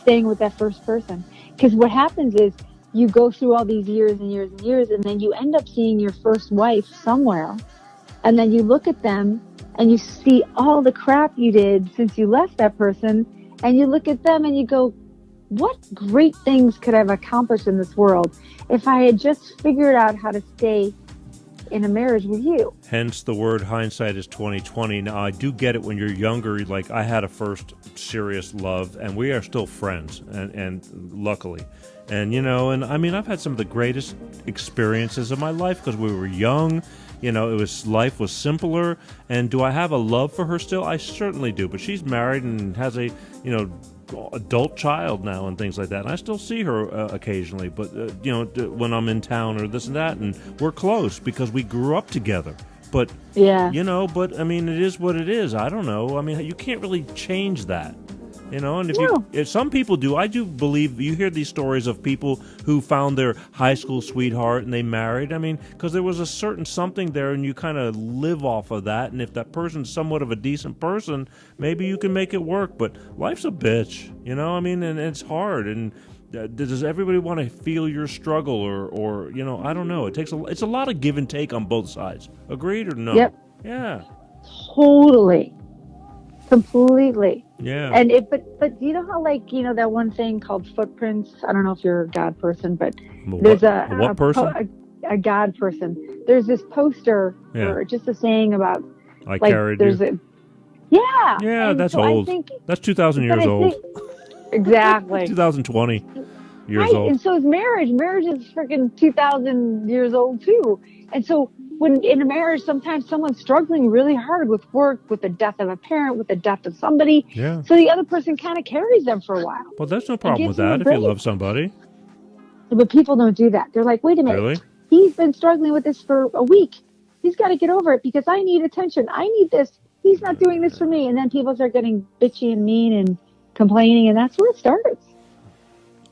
staying with that first person. Because what happens is you go through all these years and years and years, and then you end up seeing your first wife somewhere. And then you look at them and you see all the crap you did since you left that person. And you look at them and you go, what great things could I have accomplished in this world if I had just figured out how to stay in a marriage with you? Hence the word hindsight is 20/20. Now, I do get it when you're younger. Like, I had a first serious love, and we are still friends, and luckily. And, and I mean, I've had some of the greatest experiences of my life because we were young. Life was simpler. And do I have a love for her still? I certainly do. But she's married and has a, adult child now and things like that. And I still see her occasionally, but when I'm in town or this and that, and we're close because we grew up together. But yeah, but I mean, it is what it is. I don't know. I mean, you can't really change that. And if some people do, I do believe you hear these stories of people who found their high school sweetheart and they married. I mean, because there was a certain something there, and you kind of live off of that. And if that person's somewhat of a decent person, maybe you can make it work. But life's a bitch, I mean, and it's hard. And does everybody want to feel your struggle, or I don't know. It's a lot of give and take on both sides. Agreed or no? Yep. Yeah. Totally. Completely. Yeah. And but you know how, like, that one thing called footprints? I don't know if you're a God person, but there's what person? A God person. There's this poster or just a saying about I carried there's you. Yeah, that's so old. That's 2,000 years old. Exactly. 2020. years Right, old. and so is marriage. Marriage is freaking 2,000 years old too. And so when in a marriage, sometimes someone's struggling really hard with work, with the death of a parent, with the death of somebody. Yeah. So the other person kind of carries them for a while Well, there's no and problem with gives them a that if you break. love somebody. But people don't do that. They're like, wait a minute, Really? he's been struggling with this for a week. He's got to get over it because I need attention. I need this. He's not doing this for me. And then people start getting bitchy and mean and complaining, and that's where it starts.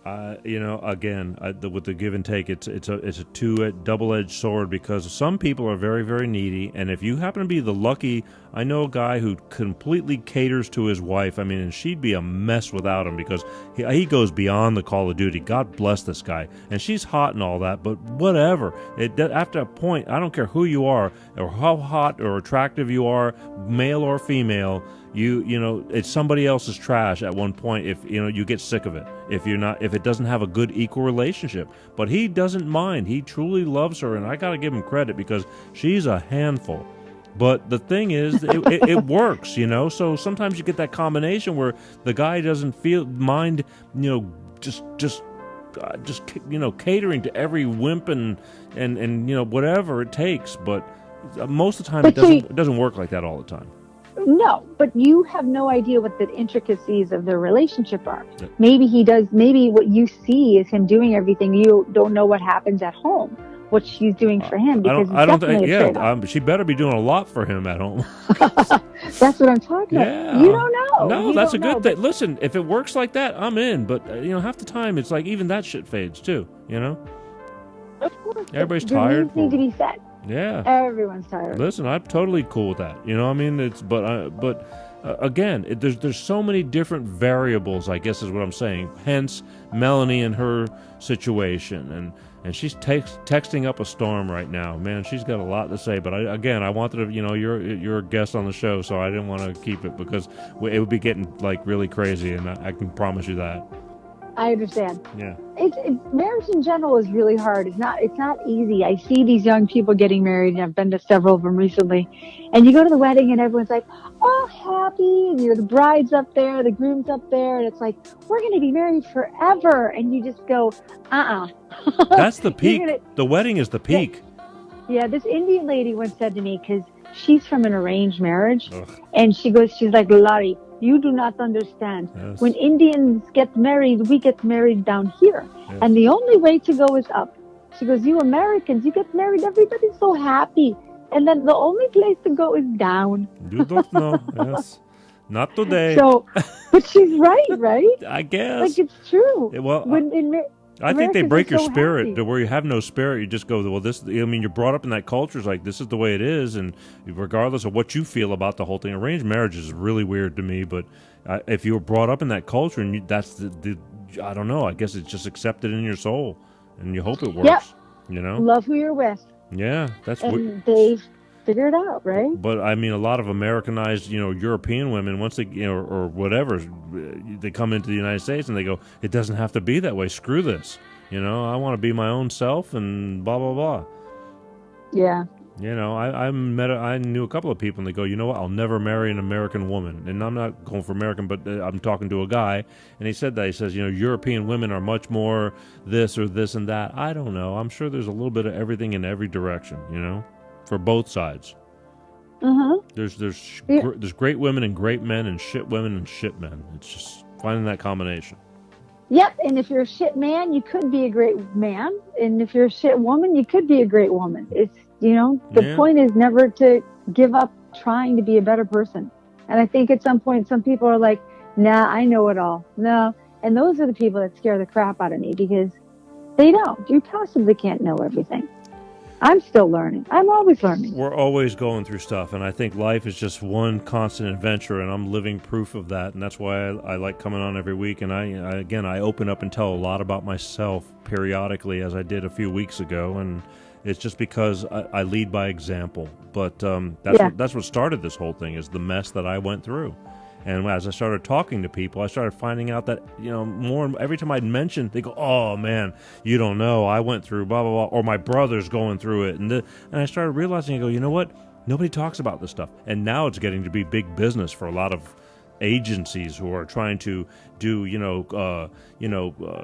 Again, with the give and take, it's a double-edged sword because some people are very, very needy, and if you happen to be the lucky, I know a guy who completely caters to his wife. I mean, and she'd be a mess without him because he goes beyond the Call of Duty. God bless this guy, and she's hot and all that, but whatever. After a point, I don't care who you are or how hot or attractive you are, male or female. It's somebody else's trash at one point if you get sick of it. If it doesn't have a good equal relationship. But he doesn't mind. He truly loves her, and I got to give him credit because she's a handful. But the thing is, it works, So sometimes you get that combination where the guy doesn't mind, just catering to every wimp and whatever it takes. But most of the time, it doesn't work like that all the time. No, but you have no idea what the intricacies of their relationship are. Maybe he does. Maybe what you see is him doing everything. You don't know what happens at home, what she's doing for him. Because I don't think. She better be doing a lot for him at home. That's what I'm talking about. You don't know. No, that's a good thing. Listen, if it works like that, I'm in. But half the time, it's like even that shit fades too. Of course, everybody's tired. Need to be set. Yeah, everyone's tired. Listen, I'm totally cool with that. I mean, again, there's so many different variables. I guess is what I'm saying. Hence, Melanie and her situation, and she's texting up a storm right now. Man, she's got a lot to say. But I wanted to, you're a guest on the show, so I didn't want to keep it because it would be getting like really crazy, and I can promise you that. I understand. Yeah. Marriage in general is really hard. It's not easy. I see these young people getting married, and I've been to several of them recently. And you go to the wedding, and everyone's like, "Oh, happy!" And the bride's up there, the groom's up there, and it's like, "We're going to be married forever." And you just go, That's the peak. The wedding is the peak. Yeah. This Indian lady once said to me, because she's from an arranged marriage, and she's like, "Laurie, you do not understand. Yes. When Indians get married, we get married down here. Yes. And the only way to go is up." She goes, "You Americans, you get married, everybody's so happy. And then the only place to go is down." You don't know. Yes. Not today. So, but she's right? I guess. Like, it's true. Well, I think they break your spirit to where you have no spirit. You just go, well, you're brought up in that culture. It's like, this is the way it is. And regardless of what you feel about the whole thing, arranged marriage is really weird to me. But if you were brought up in that culture and that's I don't know, I guess it's just accepted in your soul and you hope it works. Yep. Love who you're with. Yeah. And they've figured it out, right? But I mean, a lot of Americanized, European women, once they, or whatever, they come into the United States and they go, it doesn't have to be that way. Screw this. I want to be my own self and blah, blah, blah. Yeah. I knew a couple of people and they go, you know what? I'll never marry an American woman. And I'm not going for American, but I'm talking to a guy and he said that. He says, European women are much more this or this and that. I don't know. I'm sure there's a little bit of everything in every direction, for both sides. There's great women and great men and shit women and shit men. It's just finding that combination. Yep, and if you're a shit man, you could be a great man, and if you're a shit woman, you could be a great woman. It's the point is never to give up trying to be a better person. And I think at some point, some people are like, "Nah, I know it all." No, and those are the people that scare the crap out of me because they don't. You possibly can't know everything. I'm still learning. I'm always learning. We're always going through stuff, and I think life is just one constant adventure, and I'm living proof of that, and that's why I like coming on every week, and I open up and tell a lot about myself periodically, as I did a few weeks ago, and it's just because I lead by example, but that's what started this whole thing, is the mess that I went through. And as I started talking to people, I started finding out that, more every time I'd mention, they go, "Oh, man, you don't know. I went through blah, blah, blah," or my brother's going through it. And I started realizing, I go, you know what? Nobody talks about this stuff. And now it's getting to be big business for a lot of agencies who are trying to do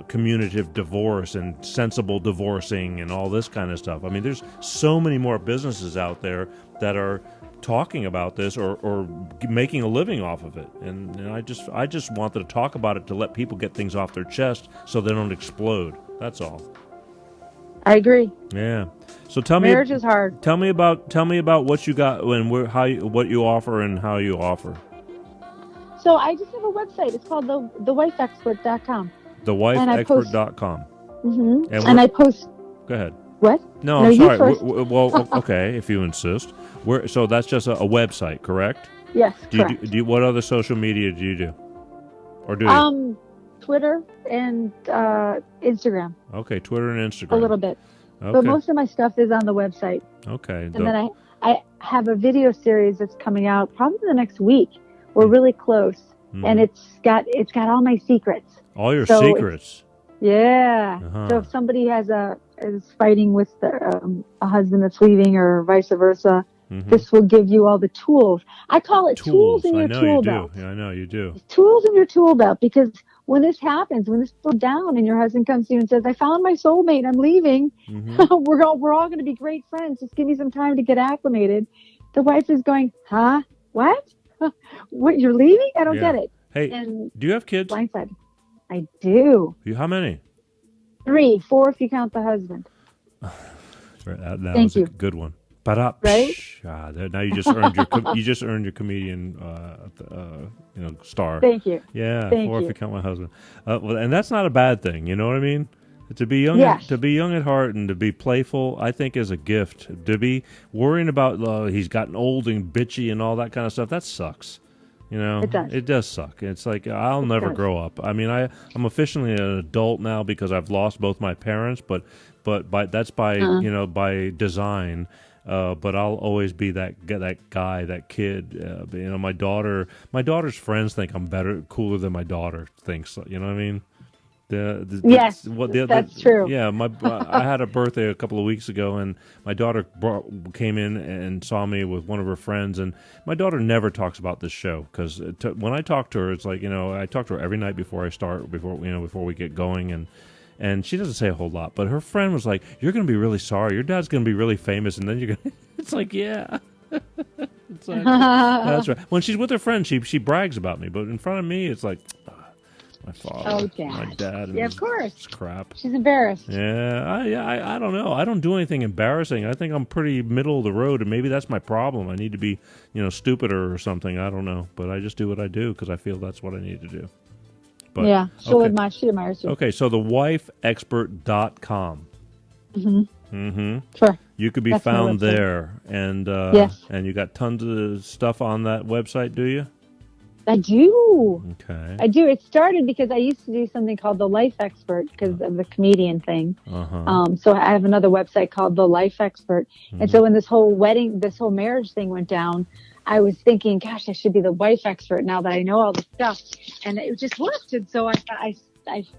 communicative divorce and sensible divorcing and all this kind of stuff. I mean, there's so many more businesses out there that are talking about this or making a living off of it, and I just wanted to talk about it to let people get things off their chest so they don't explode. That's all. I agree. Yeah. So tell me, marriage is hard. Tell me about what you got and what you offer and how you offer. So I just have a website. It's called thewifeexpert.com. Thewifeexpert.com. Mm-hmm. And I post. Go ahead. What? No, I'm sorry. Well, okay, if you insist. So that's just a website, correct? Yes, correct. What other social media do you do? Or do you? Twitter and Instagram. Okay, Twitter and Instagram. A little bit. Okay. But most of my stuff is on the website. Okay. And then I have a video series that's coming out probably the next week. We're really close. And it's got all my secrets. All your secrets. Yeah. Uh-huh. So if somebody is fighting with a husband that's leaving or vice versa, this will give you all the tools. I call it tools in your tool belt. Yeah, I know you do. Tools in your tool belt, because when this happens, when this goes down and your husband comes to you and says, I found my soulmate, I'm leaving, we're all going to be great friends. Just give me some time to get acclimated. The wife is going, huh? What? What, you're leaving? I don't get it. Hey, do you have kids? Blindside. I do. How many? 3, 4 if you count the husband. That was a good one. Right? Now you just earned your comedian star. Thank you. Yeah, Thank 4 if you count my husband. And that's not a bad thing. You know what I mean? To be young, at heart, and to be playful, I think is a gift. To be worrying about he's gotten old and bitchy and all that kind of stuff, that sucks. You know, it does suck. It's like I'll never grow up. I mean, I'm officially an adult now because I've lost both my parents, but that's by by design. But I'll always be that guy, that kid. My daughter's friends think I'm cooler than my daughter thinks. You know what I mean? That's true. Yeah, I had a birthday a couple of weeks ago, and my daughter came in and saw me with one of her friends. And my daughter never talks about this show because when I talk to her, it's like I talk to her every night before we get going, and she doesn't say a whole lot. But her friend was like, "You're going to be really sorry. Your dad's going to be really famous, and then you're going." It's like, yeah. It's like, that's right. When she's with her friend, she brags about me, but in front of me, it's like. My father, my dad, and of course, it's crap. She's embarrassed. Yeah, I don't know. I don't do anything embarrassing. I think I'm pretty middle of the road, and maybe that's my problem. I need to be, stupider or something. I don't know, but I just do what I do because I feel that's what I need to do. But, yeah, she admires you. Okay, so thewifeexpert.com. Sure. You could be found there, and and you got tons of stuff on that website, do you? I do. Okay. I do. It started because I used to do something called The Life Expert because of the comedian thing. So I have another website called The Life Expert. And so when this whole marriage thing went down, I was thinking, gosh, I should be the wife expert now that I know all this stuff. And it just worked. And so I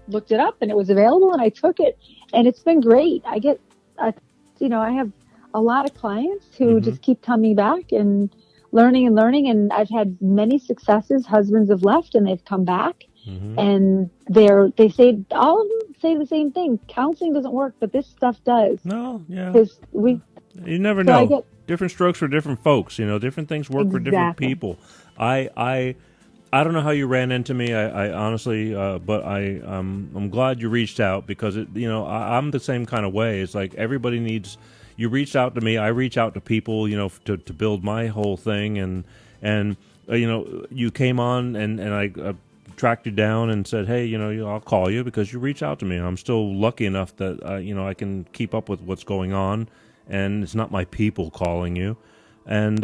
looked it up and it was available and I took it. And it's been great. I get, I have a lot of clients who just keep coming back and learning, and I've had many successes. Husbands have left and they've come back, and they say all of them say the same thing. Counseling doesn't work, but this stuff does. No, yeah. Because you never know. Different strokes for different folks. Different things work for different people. I don't know how you ran into me. I honestly, but I'm glad you reached out because I'm the same kind of way. It's like everybody needs. You reached out to me. I reach out to people, to build my whole thing, and you came on, and I tracked you down and said, hey, I'll call you because you reached out to me. And I'm still lucky enough that I can keep up with what's going on, and it's not my people calling you, and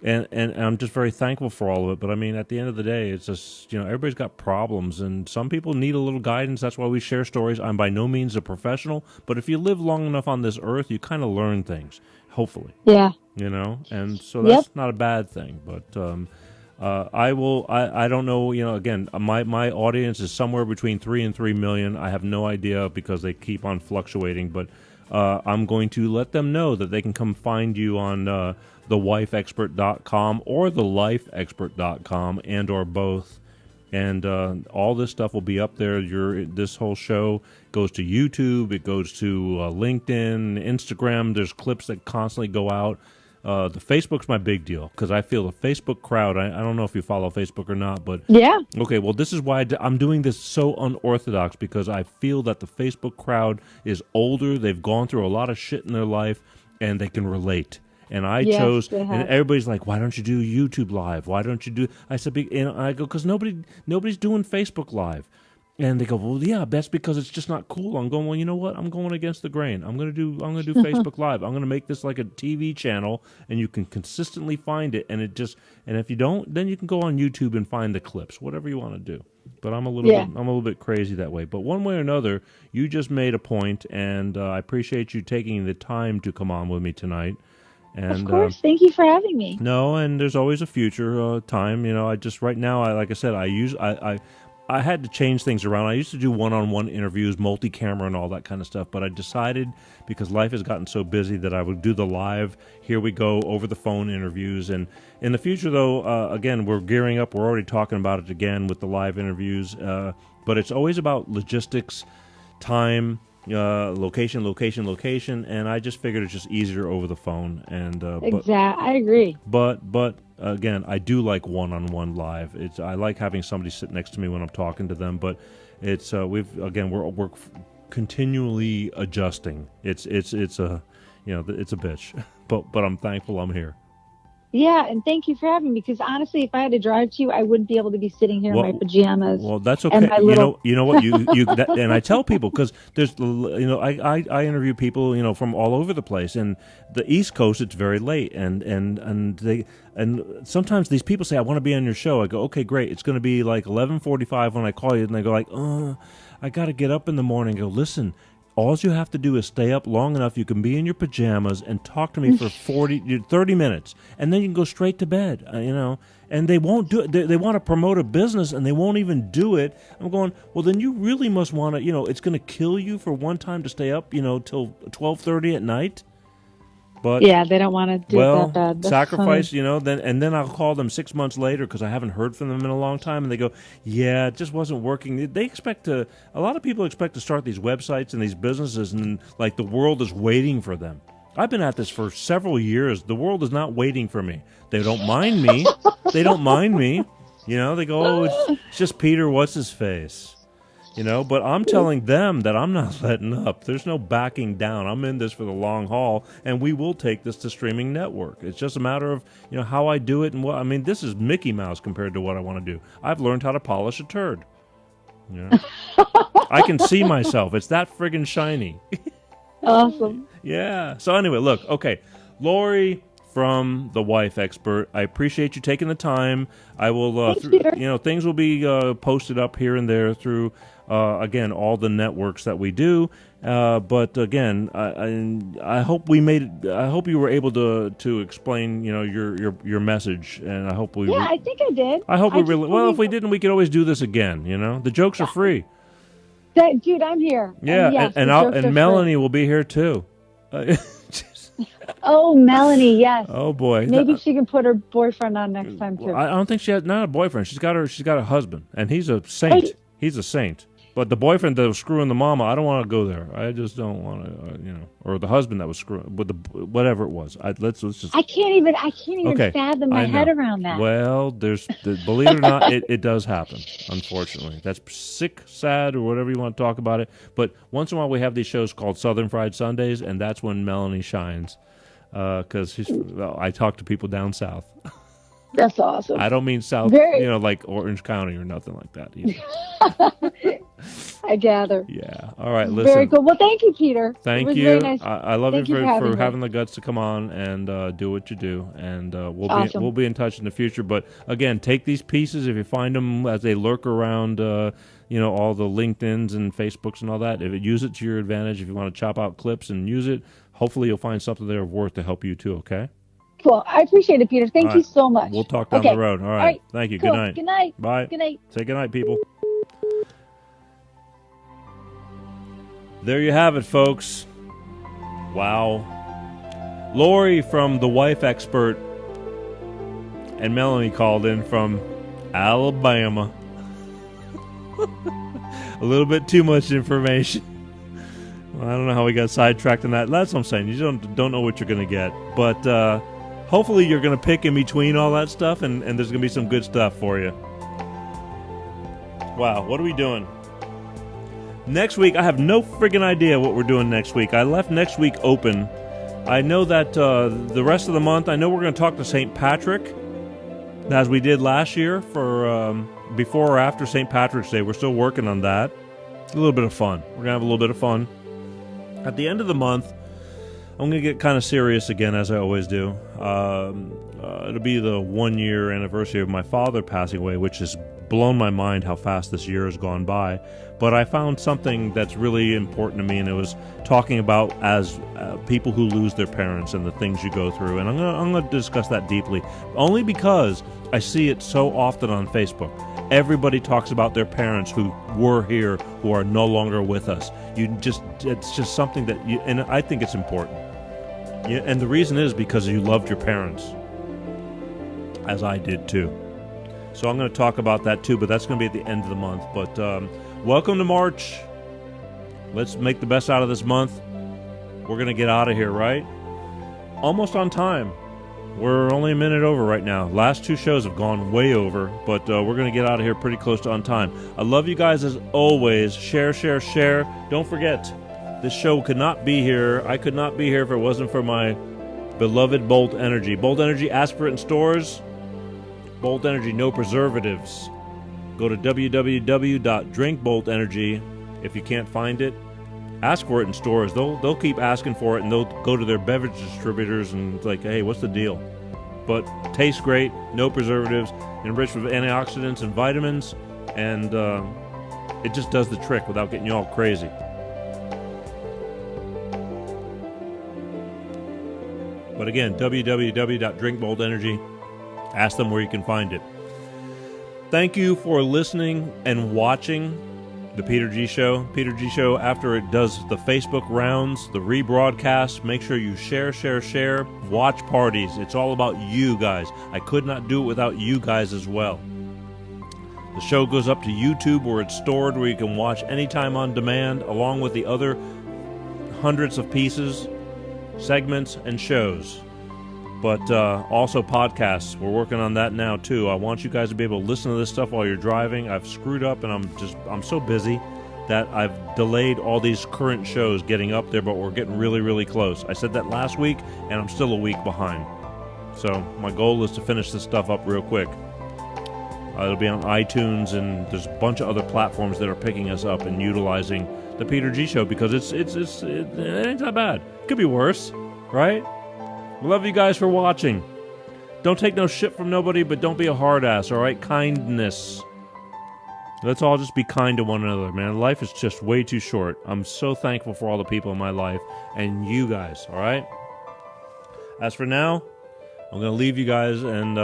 I'm just very thankful for all of it. But I mean, at the end of the day, it's just everybody's got problems, and some people need a little guidance. That's why we share stories. I'm by no means a professional, but if you live long enough on this earth, you kind of learn things. Hopefully, yeah, and so that's not a bad thing. But I will. I don't know. Again, my audience is somewhere between 3 and 3 million. I have no idea because they keep on fluctuating, but. I'm going to let them know that they can come find you on thewifeexpert.com or thelifeexpert.com and or both. And all this stuff will be up there. This whole show goes to YouTube. It goes to LinkedIn, Instagram. There's clips that constantly go out. The Facebook's my big deal because I feel the Facebook crowd. I don't know if you follow Facebook or not, but Yeah. Okay, well, this is why I'm doing this so unorthodox because I feel that the Facebook crowd is older. They've gone through a lot of shit in their life, and they can relate. And I Yes, chose, they and have. everybody's like, "Why don't you do YouTube Live? Why don't you do?" I said, I go, "Because nobody's doing Facebook Live." And they go, "Well, yeah, that's because it's just not cool." I'm going, "Well, you know what? I'm going against the grain. I'm gonna do Facebook Live. I'm gonna make this like a TV channel, and you can consistently find it. And if you don't, then you can go on YouTube and find the clips, whatever you want to do." But I'm a little bit crazy that way. But one way or another, you just made a point, and I appreciate you taking the time to come on with me tonight. And, Of course. Thank you for having me. No, and there's always a future time. I just right now, like I said, I had to change things around. I used to do one-on-one interviews, multi-camera, and all that kind of stuff. But I decided because life has gotten so busy that I would do the live. Here we go over the phone interviews. And in the future, though, again, we're gearing up. We're already talking about it again with the live interviews. But it's always about logistics, time. Location, and I just figured it's just easier over the phone. And Exactly, I agree. But again, I do like one-on-one live. I like having somebody sit next to me when I'm talking to them. But it's we're continually adjusting. It's a it's a bitch. But I'm thankful I'm here. Yeah, and thank you for having me. Because honestly, if I had to drive to you, I wouldn't be able to be sitting here in my pajamas. Well, that's okay. And my little... You know what and I tell people because there's I interview people from all over the place, and the East Coast it's very late, and sometimes these people say I want to be on your show. I go, okay, great. It's going to be like 11:45 when I call you, and they go like, I got to get up in the morning. I go, listen. All you have to do is stay up long enough. You can be in your pajamas and talk to me for 30 minutes, and then you can go straight to bed. And they won't do it. They want to promote a business, and they won't even do it. I'm going, well, then you really must want to. It's going to kill you for one time to stay up, till 12:30 at night. But yeah, they don't want to do that bad. That's sacrifice, funny. then I'll call them 6 months later because I haven't heard from them in a long time, and they go, yeah, it just wasn't working. A lot of people expect to start these websites and these businesses, and like the world is waiting for them. I've been at this for several years. The world is not waiting for me. They don't mind me. They don't mind me. They go, oh, it's just Peter, what's his face? But I'm telling them that I'm not letting up. There's no backing down. I'm in this for the long haul, and we will take this to streaming network. It's just a matter of, how I do it and what. I mean, this is Mickey Mouse compared to what I want to do. I've learned how to polish a turd. I can see myself. It's that friggin' shiny. Awesome. Yeah. So anyway, look, okay. Laurie from The Wife Expert, I appreciate you taking the time. I will, things will be posted up here and there through, again, all the networks that we do. But again, I hope we made it. I hope you were able to explain, your message, and I hope we. Yeah, I think I did. I hope we really. Well, if we didn't, we could always do this again. The jokes are free. Dude, I'm here. Yeah, yes, and Melanie will be here too. Oh, Melanie, yes. Oh boy. Maybe she can put her boyfriend on next time too. I don't think she has not a boyfriend. She's got a husband, and he's a saint. Hey. He's a saint. But the boyfriend that was screwing the mama, I don't want to go there. I just don't want to, or the husband that was screwing, with whatever it was. Let's just. I can't even Okay, fathom my head around that. Well, believe it or not, it does happen. Unfortunately, that's sick, sad, or whatever you want to talk about it. But once in a while, we have these shows called Southern Fried Sundays, and that's when Melanie shines. Because I talk to people down south. That's awesome. I don't mean south, like Orange County or nothing like that either. I gather. Yeah. All right. Listen. Very cool. Well, thank you, Peter. Thank it was you. Very nice. I love thank you for having having the guts to come on and do what you do. And we'll be in touch in the future. But again, take these pieces if you find them as they lurk around. All the LinkedIn's and Facebooks and all that. Use it to your advantage. If you want to chop out clips and use it, hopefully you'll find something there of worth to help you too. Okay. Cool. I appreciate it, Peter. Thank you so much. We'll talk down the road. All right. Thank you. Cool. Good night. Good night. Bye. Good night. Say good night, people. There you have it, folks. Wow. Laurie from The Wife Expert and Melanie called in from Alabama. A little bit too much information. Well, I don't know how we got sidetracked on that. That's what I'm saying. You don't know what you're going to get. But hopefully you're going to pick in between all that stuff, and there's going to be some good stuff for you. Wow, what are we doing? Next week, I have no friggin' idea what we're doing next week. I left next week open. I know that the rest of the month, I know we're going to talk to St. Patrick, as we did last year for before or after St. Patrick's Day. We're still working on that. A little bit of fun. We're going to have a little bit of fun. At the end of the month, I'm going to get kind of serious again, as I always do. It'll be the 1-year anniversary of my father passing away, which has blown my mind how fast this year has gone by. But I found something that's really important to me, and it was talking about as people who lose their parents and the things you go through. And I'm going to discuss that deeply, only because I see it so often on Facebook. Everybody talks about their parents who were here, who are no longer with us. It's just something that and I think it's important. Yeah, and the reason is because you loved your parents, as I did too. So I'm going to talk about that too, but that's going to be at the end of the month. But welcome to March. Let's make the best out of this month. We're going to get out of here, right? Almost on time. We're only a minute over right now. Last 2 shows have gone way over, but we're going to get out of here pretty close to on time. I love you guys as always. Share, share, share. Don't forget, this show could not be here. I could not be here if it wasn't for my beloved Bolt Energy. Bolt Energy, ask for it in stores. Bolt Energy, no preservatives. Go to www.drinkboltenergy. If you can't find it, ask for it in stores. They'll keep asking for it, and they'll go to their beverage distributors and it's like, hey, what's the deal? But tastes great, no preservatives, enriched with antioxidants and vitamins, and it just does the trick without getting you all crazy. But again, www.drinkboltenergy. Ask them where you can find it. Thank you for listening and watching the Peter G Show. Peter G Show, after it does the Facebook rounds, the rebroadcast, make sure you share, share, share. Watch parties. It's all about you guys. I could not do it without you guys as well. The show goes up to YouTube where it's stored, where you can watch anytime on demand, along with the other hundreds of pieces, segments, and shows. But also podcasts. We're working on that now too. I want you guys to be able to listen to this stuff while you're driving. I've screwed up and I'm so busy that I've delayed all these current shows getting up there, but we're getting really, really close. I said that last week and I'm still a week behind. So my goal is to finish this stuff up real quick. It'll be on iTunes, and there's a bunch of other platforms that are picking us up and utilizing the Peter G Show because it ain't that bad. It could be worse, right? Love you guys for watching. Don't take no shit from nobody, but don't be a hard ass, all right? Kindness. Let's all just be kind to one another, man. Life is just way too short. I'm so thankful for all the people in my life and you guys, all right? As for now, I'm going to leave you guys and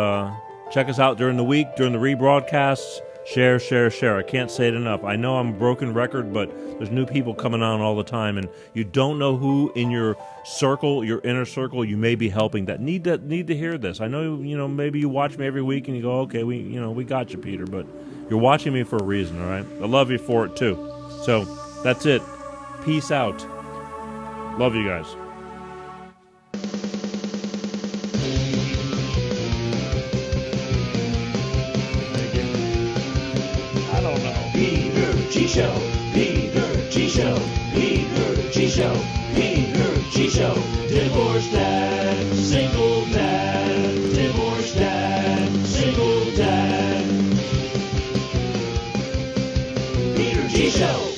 check us out during the week, during the rebroadcasts. Share, share, share. I can't say it enough. I know I'm a broken record, but there's new people coming on all the time, and you don't know who in your circle, your inner circle, you may be helping that need to hear this. I know, maybe you watch me every week and you go, okay, we got you, Peter, but you're watching me for a reason, all right? I love you for it too. So that's it. Peace out. Love you guys. Peter G Show, Peter G Show, Peter G Show, Peter G Show. Divorced dad, single dad, divorced dad, single dad. Peter G Show.